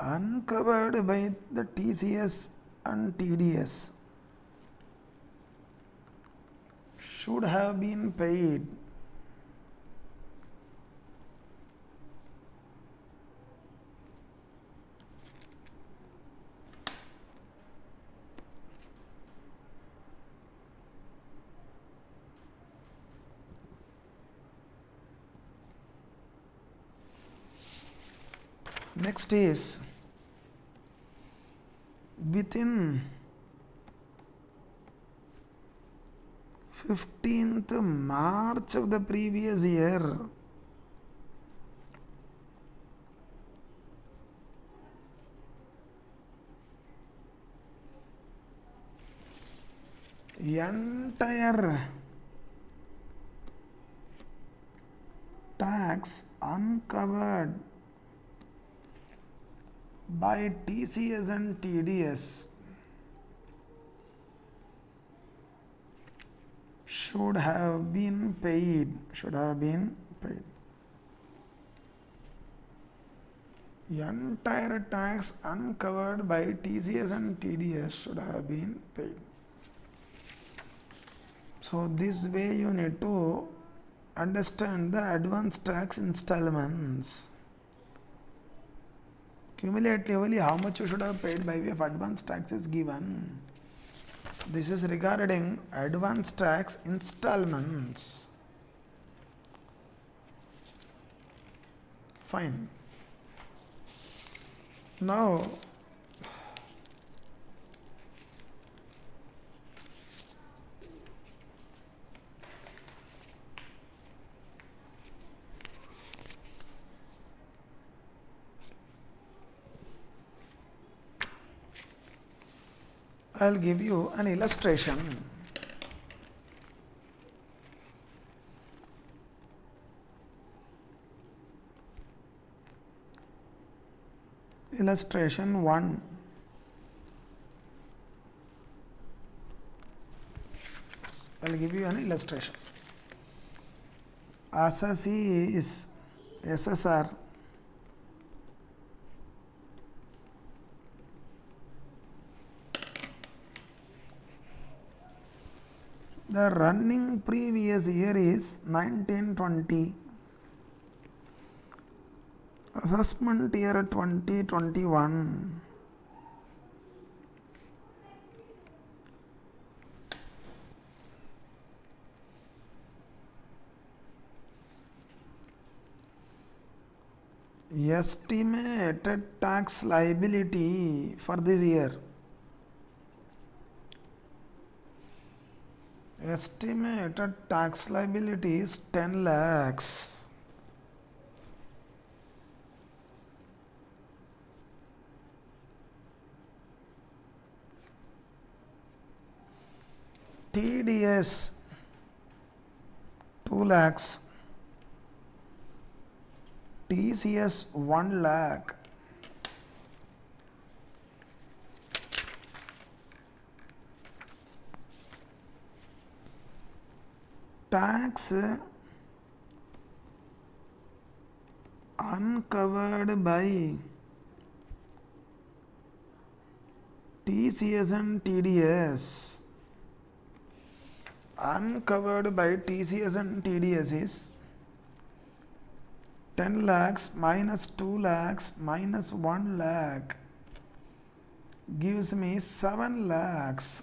A: uncovered by the TCS and TDS should have been paid. Next is within 15th March of the previous year, entire tax uncovered by TCS and TDS should have been paid. Entire tax uncovered by TCS and TDS should have been paid. So this way you need to understand the advance tax installments. Cumulatively, how much you should have paid by way of advance tax is given. This is regarding advance tax installments. Fine. Now, I'll give you an illustration. Illustration 1. I'll give you an illustration. Assessee is SSR the running previous year is 1920, assessment year 2021. Estimated tax liability for this year. Estimated tax liability is 10 lakhs. TDS 2 lakhs. TCS 1 lakh. Tax uncovered by TCS and TDS. Uncovered by TCS and TDS is 10 lakhs minus 2 lakhs minus 1 lakh gives me 7 lakhs.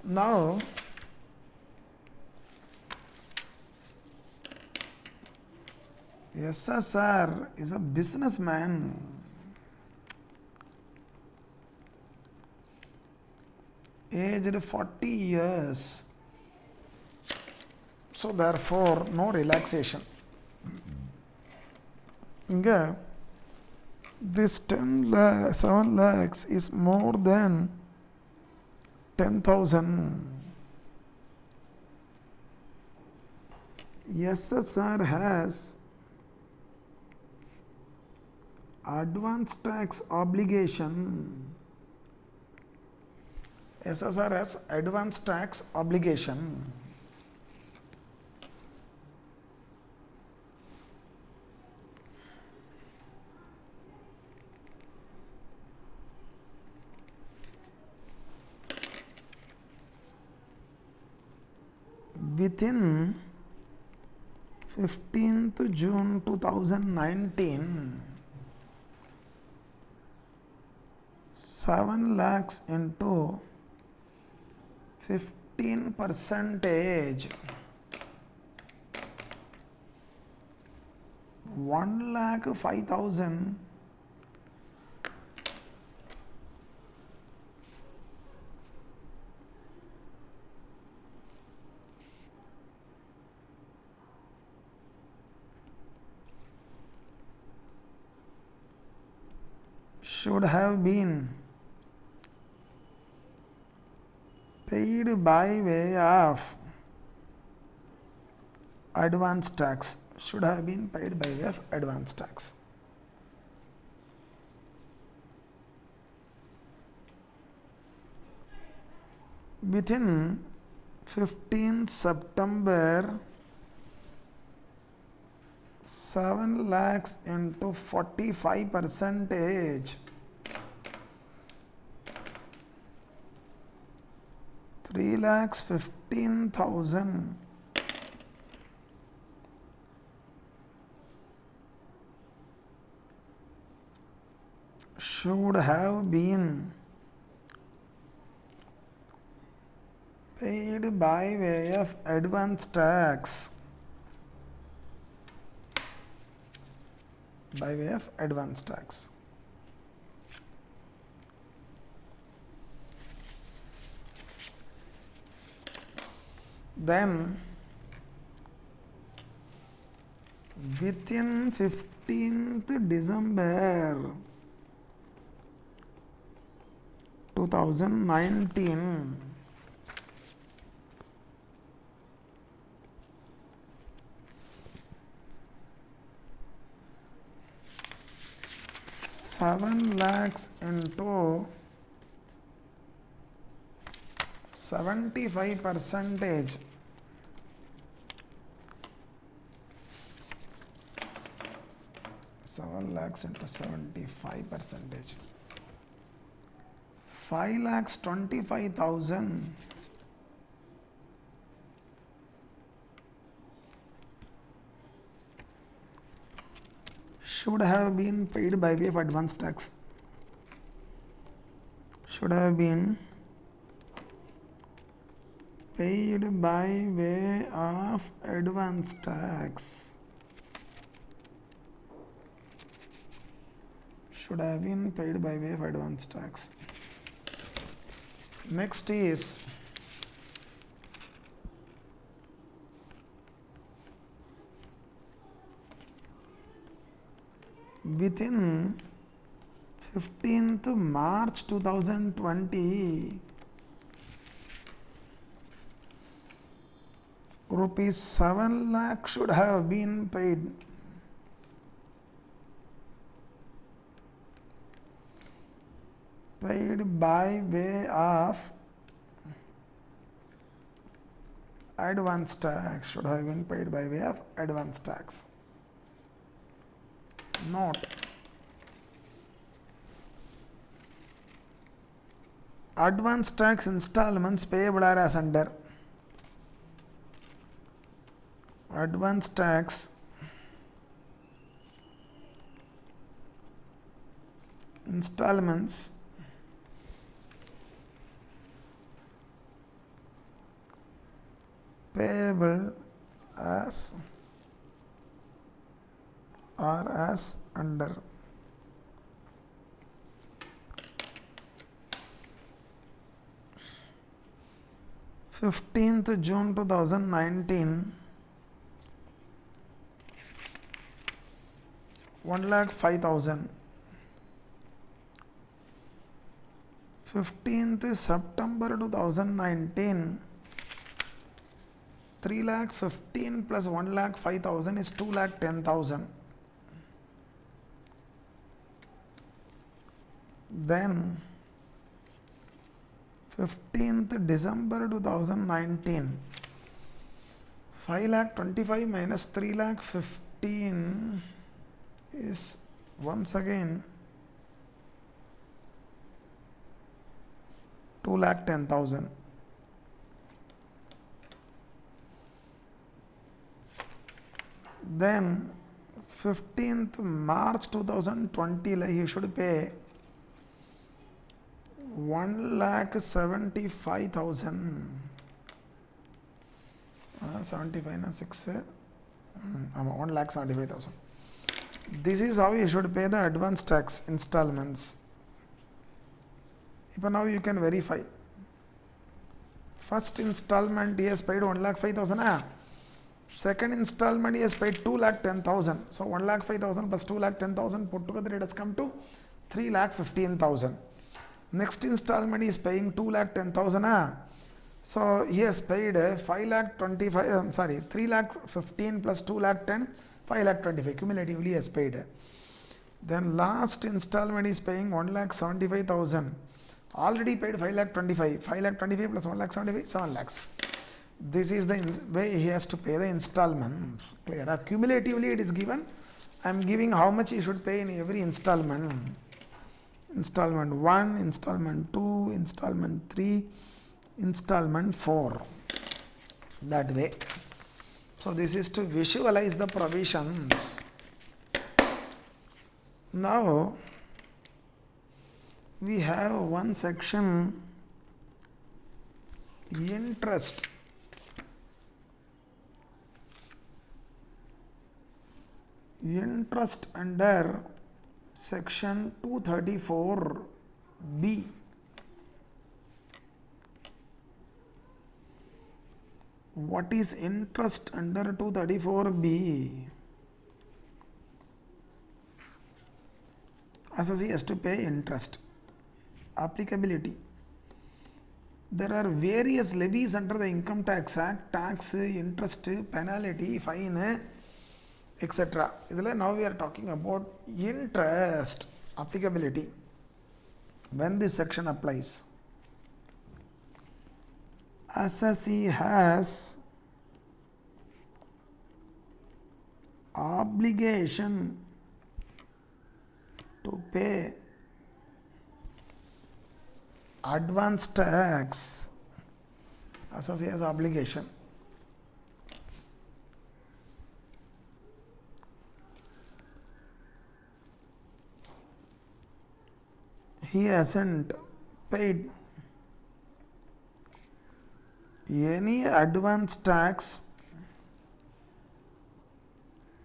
A: Now, SSR is a businessman. Aged 40 years. So therefore, no relaxation. Inga, this 7 lakhs is more than 10,000. SSR has advance tax obligation. SSR has advance tax obligation. Within 15th June 2019, 7 lakhs into 15 percentage, 1 lakh 5,000 should have been paid by way of advance tax. Should have been paid by way of advance tax. Within 15th September, 7 lakhs into 45 percentage, 3 lakhs 15,000 should should have been paid by way of advance tax. By way of advance tax. Then within 15th December 2019, seven lakhs into 75%. 7 lakhs into 75%. 5 lakhs 25,000 should have been paid by way of advance tax. Should have been paid by way of advance tax. Should have been paid by way of advance tax. Next is within 15th March 2020, rupees 7 lakh should have been paid. Paid by way of advance tax. Should have been paid by way of advance tax. Note: advance tax installments payable are as under. Advance tax installments payable as or as under. June 2019, 1,05,000. 15th September 2019, 3,15,000 plus 1,05,000 is 2,10,000. Then 15th December 2019, 5,25,000 minus 3,15,000 is once again 2,10,000. Then 15th March 2020, like you should pay 1,75,000. 75 na 6 1,75,000. This is how you should pay the advance tax installments. Now you can verify. First installment he has paid 1,05,000. Second installment he has paid 2,10,000. So 1,05,000 plus 2,10,000 put together it has come to 3,15,000. Next installment he is paying 2,10,000. So he has paid 3,15,000 plus 2,10,000, 5,25,000 cumulatively he has paid. Then last installment is paying 1,75,000. Already paid 5,25,000. 5,25,000 plus 1,75,000, 7 lakhs. This is the way he has to pay the installment. Clear? Cumulatively it is given. I am giving how much he should pay in every installment. Installment 1, installment 2, installment 3, installment 4. That way. So this is to visualize the provisions. Now we have one section, interest. Interest under section 234B. What is interest under 234B? Assessee has to pay interest. Applicability. There are various levies under the Income Tax Act: tax, interest, penalty, fine, etc. Now we are talking about interest applicability. When this section applies, assessee has obligation to pay advance tax. Assessee has obligation. He hasn't paid any advance tax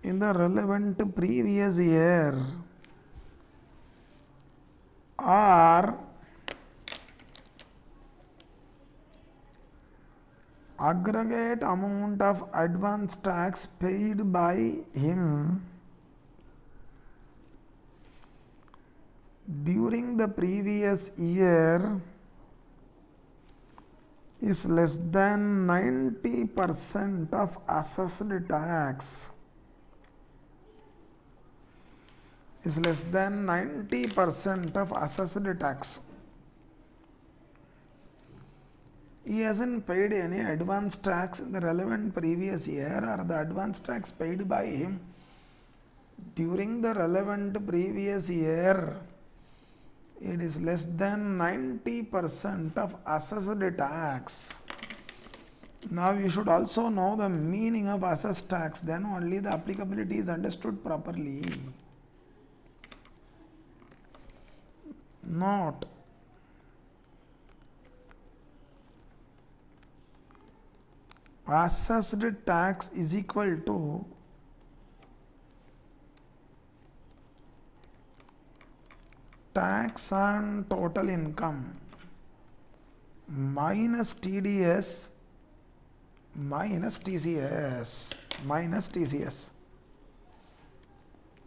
A: in the relevant previous year, or aggregate amount of advance tax paid by him during the previous year is less than 90% of assessed tax. Is less than 90% of assessed tax. He hasn't paid any advance tax in the relevant previous year, or the advance tax paid by him during the relevant previous year, it is less than 90% of assessed tax. Now you should also know the meaning of assessed tax, then only the applicability is understood properly. Note: assessed tax is equal to tax on total income minus TDS minus TCS.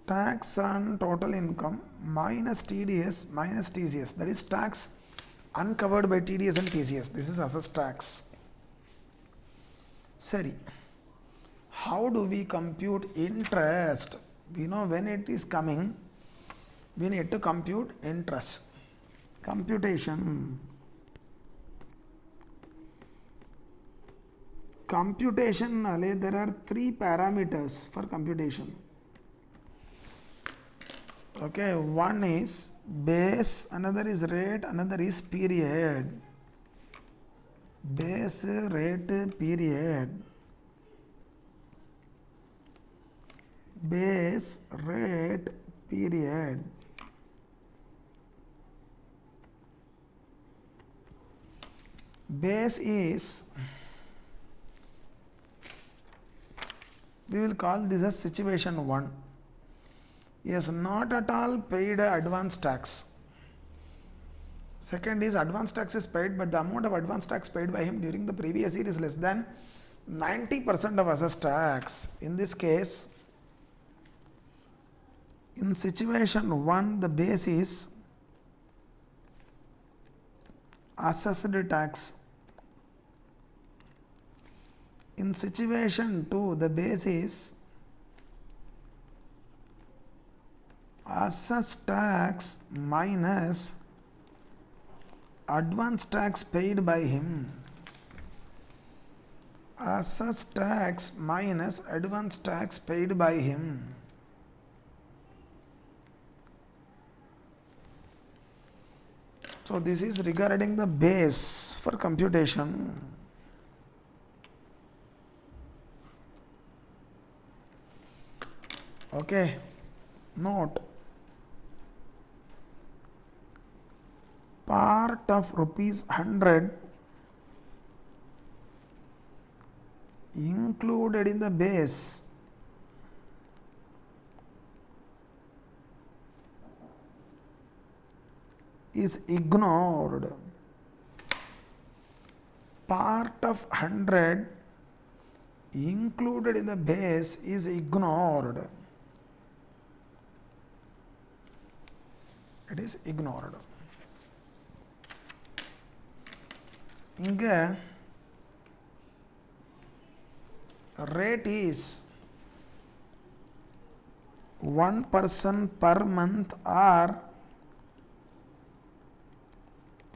A: Tax on total income minus TDS minus TCS, that is tax uncovered by TDS and TCS. This is assessed tax. Sari, how do we compute interest? We know when it is coming, we need to compute interest. Computation. There are three parameters for computation. Okay, one is base, another is rate, another is period. Base, rate, period. Base, rate, period. Base is, we will call this as situation 1. He has not at all paid advance tax. Second is advance tax is paid, but the amount of advance tax paid by him during the previous year is less than 90% of assessed tax. In this case, in situation 1, the base is assessed tax. In situation 2, the base is assessed tax minus advance tax paid by him. Assessed tax minus advance tax paid by him. So this is regarding the base for computation. Okay, note: part of rupees 100 included in the base is ignored. Part of 100 included in the base is ignored. It is ignored. இங்க rate is 1 person per month or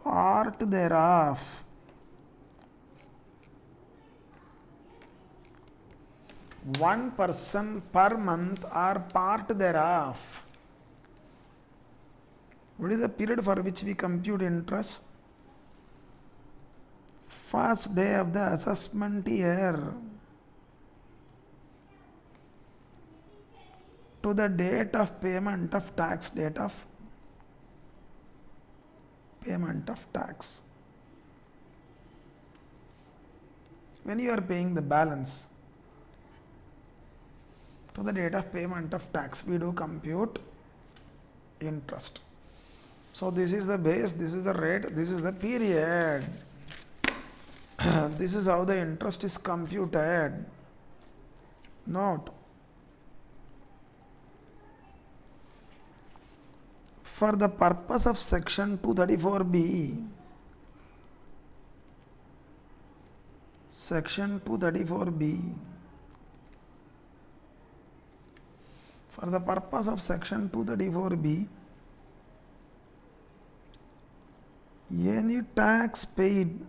A: part thereof. One person per month or part thereof. What is the period for which we compute interest? First day of the assessment year to the date of payment of tax, date of payment of tax. When you are paying the balance to the date of payment of tax, we do compute interest. So this is the base, this is the rate, this is the period. This is how the interest is computed. Note, for the purpose of section 234B, section 234B, for the purpose of section 234B, any tax paid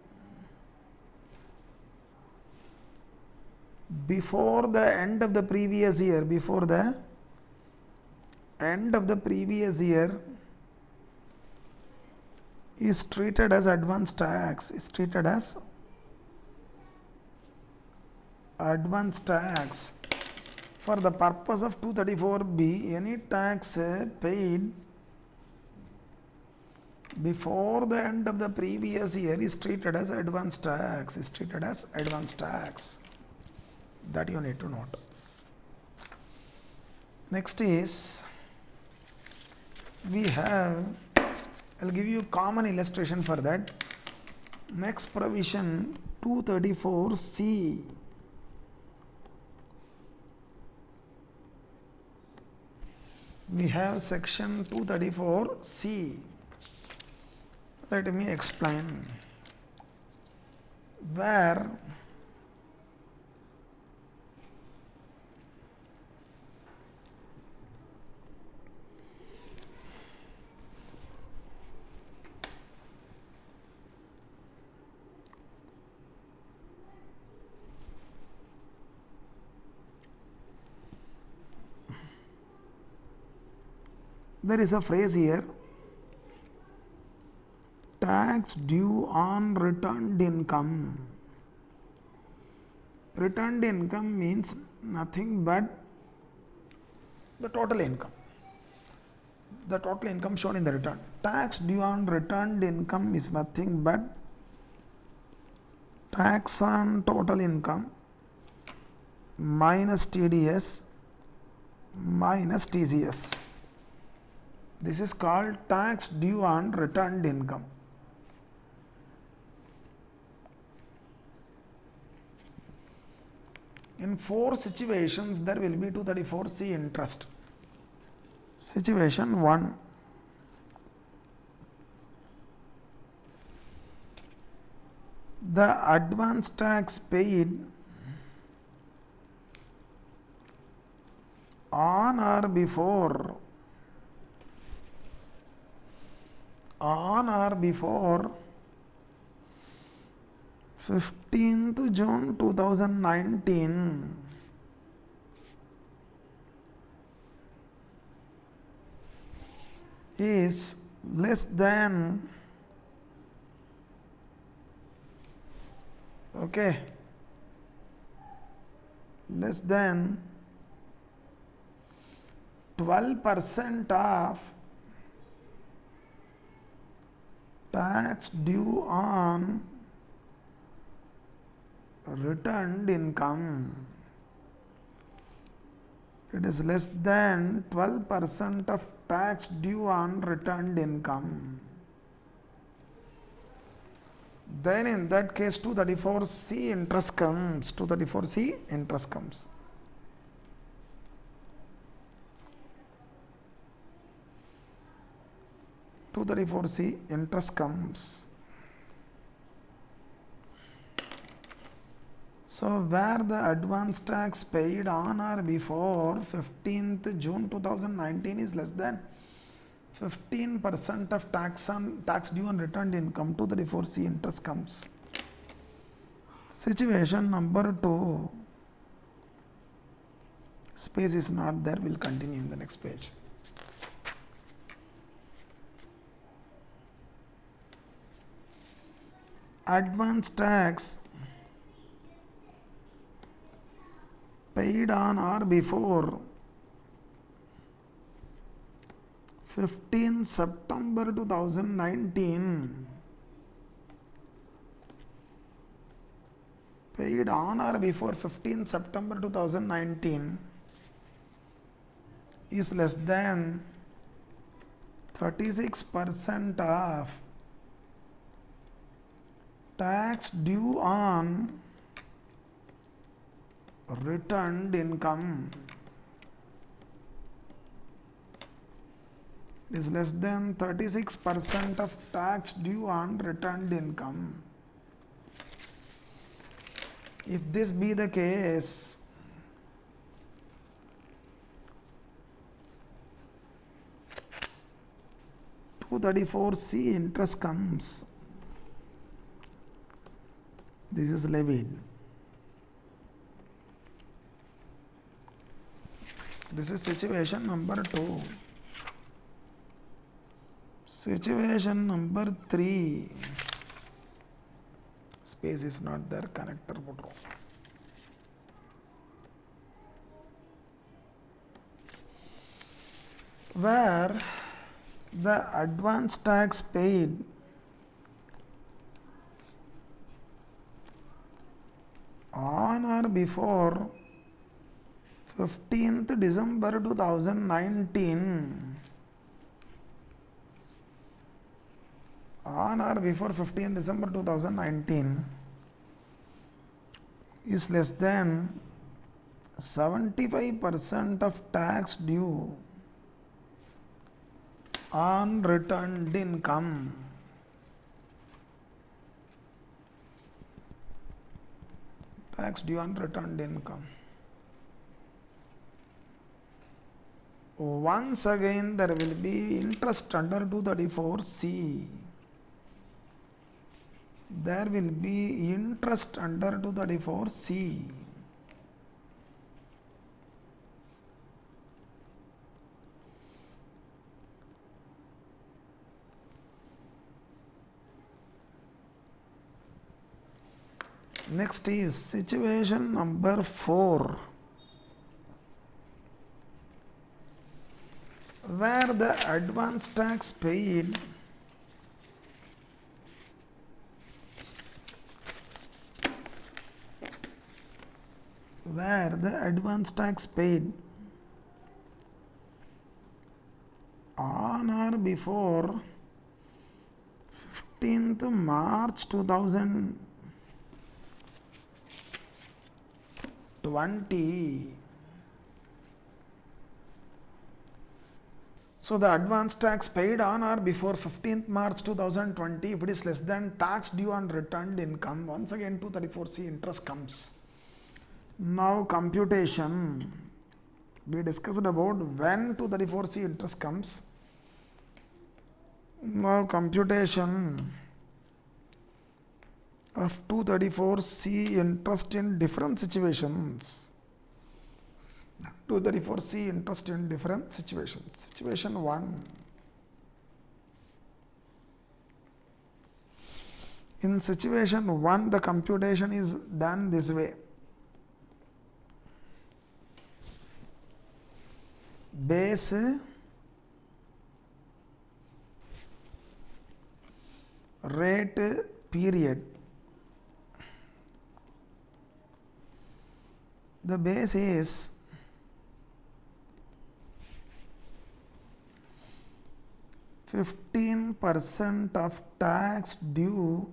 A: before the end of the previous year, before the end of the previous year is treated as advance tax, is treated as advance tax. For the purpose of 234B, any tax paid before the end of the previous year is treated as advance tax, is treated as advance tax. That you need to note. Next is, we have, I'll give you common illustration for that. Next provision 234C. We have section 234C. Let me explain. Where there is a phrase here, tax due on returned income. Returned income means nothing but the total income. The total income shown in the return. Tax due on returned income is nothing but tax on total income minus TDS minus TCS. This is called tax due on returned income. In 4 situations, there will be 234C interest. Situation 1. The advance tax paid on or before 15th June 2019 is less than less than 12% of tax due on returned income, it is less than 12% of tax due on returned income, then in that case 234C interest comes. 234C interest comes. (234C) interest comes. So where the advance tax paid on or before 15th June 2019 is less than 15% of tax due on returned income, 234C interest comes. Situation number 2, space is not there, will continue in the next page. Advance tax paid on or before 15 September 2019, paid on or before 15 September 2019 is less than 36% of tax due on returned income, is less than 36% of tax due on returned income. If this be the case, (234C) interest comes. This is levied. This is situation number 2. Situation number 3. Space is not there, connector put wrong. Where the advance tax paid on or before 15th December 2019, on or before 15th December 2019 is less than 75% of tax due on returned income. Tax due on returned income. Once again there will be interest under 234C. There will be interest under 234C. Next is situation number 4, where the advance tax paid on or before 15th March 2020. So the advance tax paid on or before 15th March 2020, if it is less than tax due on returned income, once again 234C interest comes. Now computation. We discussed about when 234C interest comes. Now computation of 234C interest in different situations. 234C interest in different situations. Situation 1. In situation 1, the computation is done this way. Base rate period. The base is 15% of tax due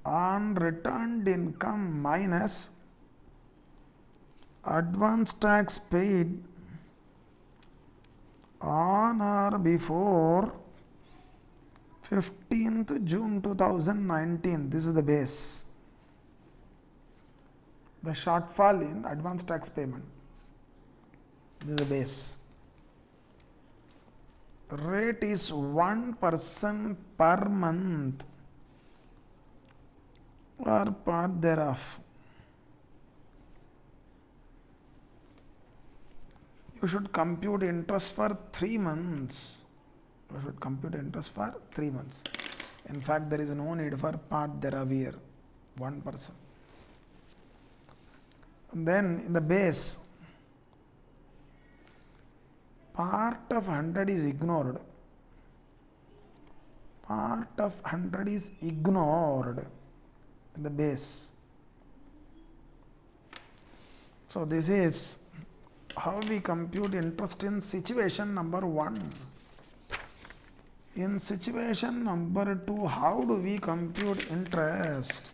A: on returned income minus advance tax paid on or before 15th June 2019. This is the base. The shortfall in advance tax payment. This is the base. Rate is 1% per month or part thereof. You should compute interest for 3 months. You should compute interest for 3 months. In fact, there is no need for part thereof here. 1%. And then in the base, part of 100 is ignored. Part of 100 is ignored in the base. So this is how we compute interest in situation number 1. In situation number 2, how do we compute interest?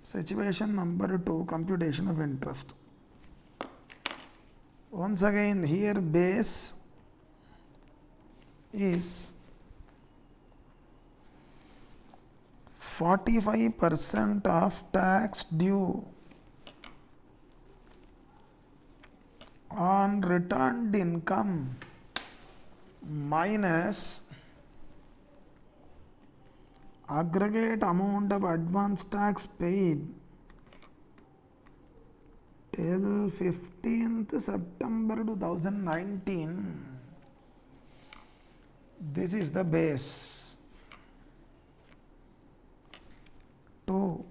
A: Situation number 2, computation of interest. Once again, here base is 45% of tax due on returned income minus aggregate amount of advance tax paid till 15th September 2019. This is the base. 2.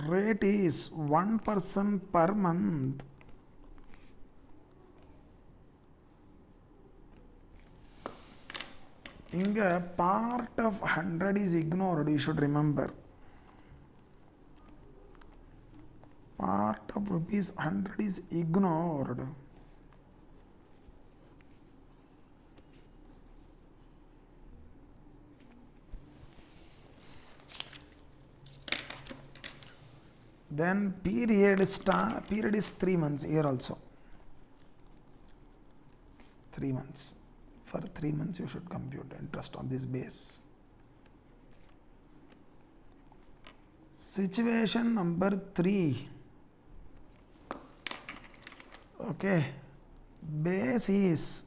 A: Rate is 1% per month. Inga part of 100 is ignored, you should remember. Part of rupees 100 is ignored. Then period is 3 months here also. 3 months. For 3 months you should compute interest on this base. Situation number 3. Okay. Base is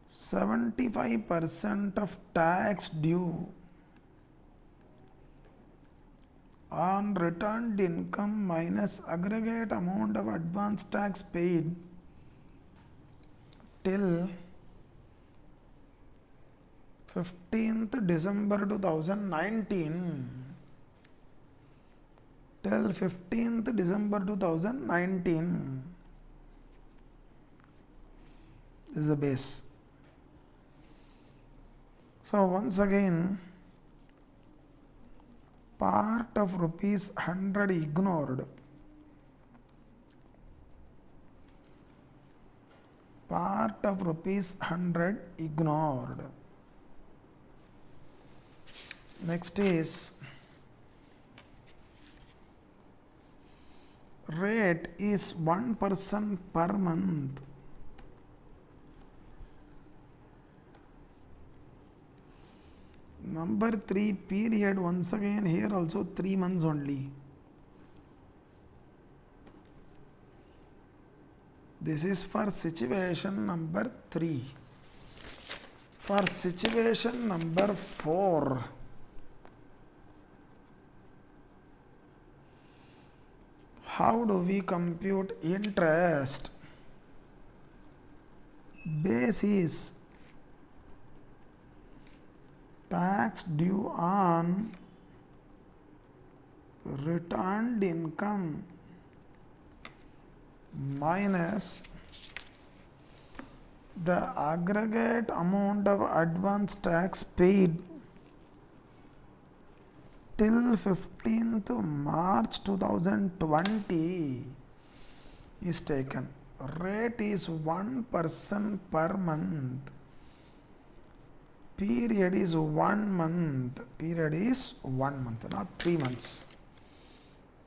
A: 75% of tax due on returned income minus aggregate amount of advance tax paid till 15th December 2019. Till 15th December 2019. This is the base. So once again, part of rupees 100 ignored. Part of rupees 100 ignored. Next is rate is 1% per month. Number 3, period, once again here also 3 months only. This is for situation number 3. For situation number 4, how do we compute interest? Base is tax due on returned income minus the aggregate amount of advance tax paid till 15th March 2020 is taken. Rate is 1% per month. Period is 1 month. Period is 1 month, not 3 months.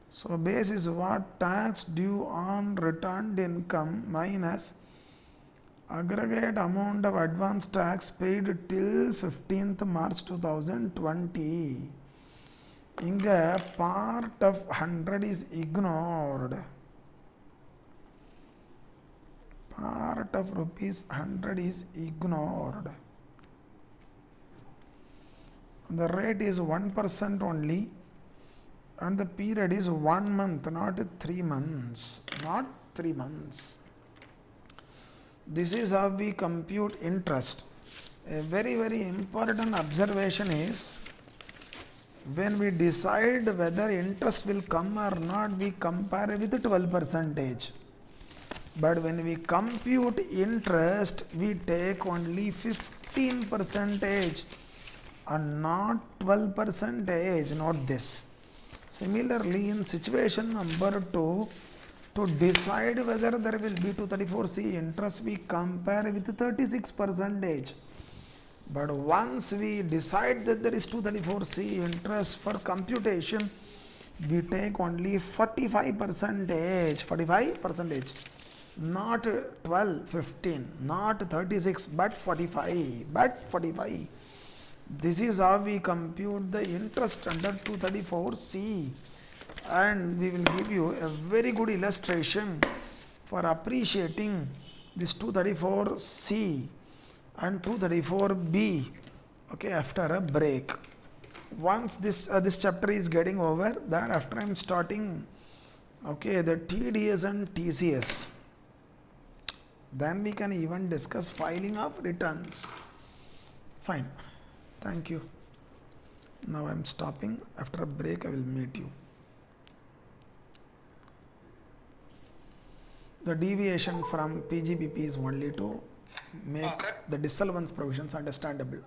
A: So base is what? Tax due on returned income minus aggregate amount of advance tax paid till 15th March 2020. Inga part of 100 is ignored. Part of rupees 100 is ignored. The rate is 1% only, and the period is 1 month, not 3 months. Not 3 months. This is how we compute interest. A very, very important observation is, when we decide whether interest will come or not, we compare with 12%. But when we compute interest, we take only 15% and not 12%. Note this. Similarly, in situation number 2, to decide whether there will be 234C interest, we compare with 36%. But once we decide that there is 234C interest for computation, we take only 45%. 45%. Not 12, 15, not 36, but 45. But 45. This is how we compute the interest under 234C. And we will give you a very good illustration for appreciating this 234C and 234B, okay, after a break. Once this chapter is getting over, thereafter I am starting, okay, the TDS and TCS. Then we can even discuss filing of returns. Fine. Thank you. Now I am stopping. After a break I will meet you. The deviation from PGBP is only to make the disallowance provisions understandable.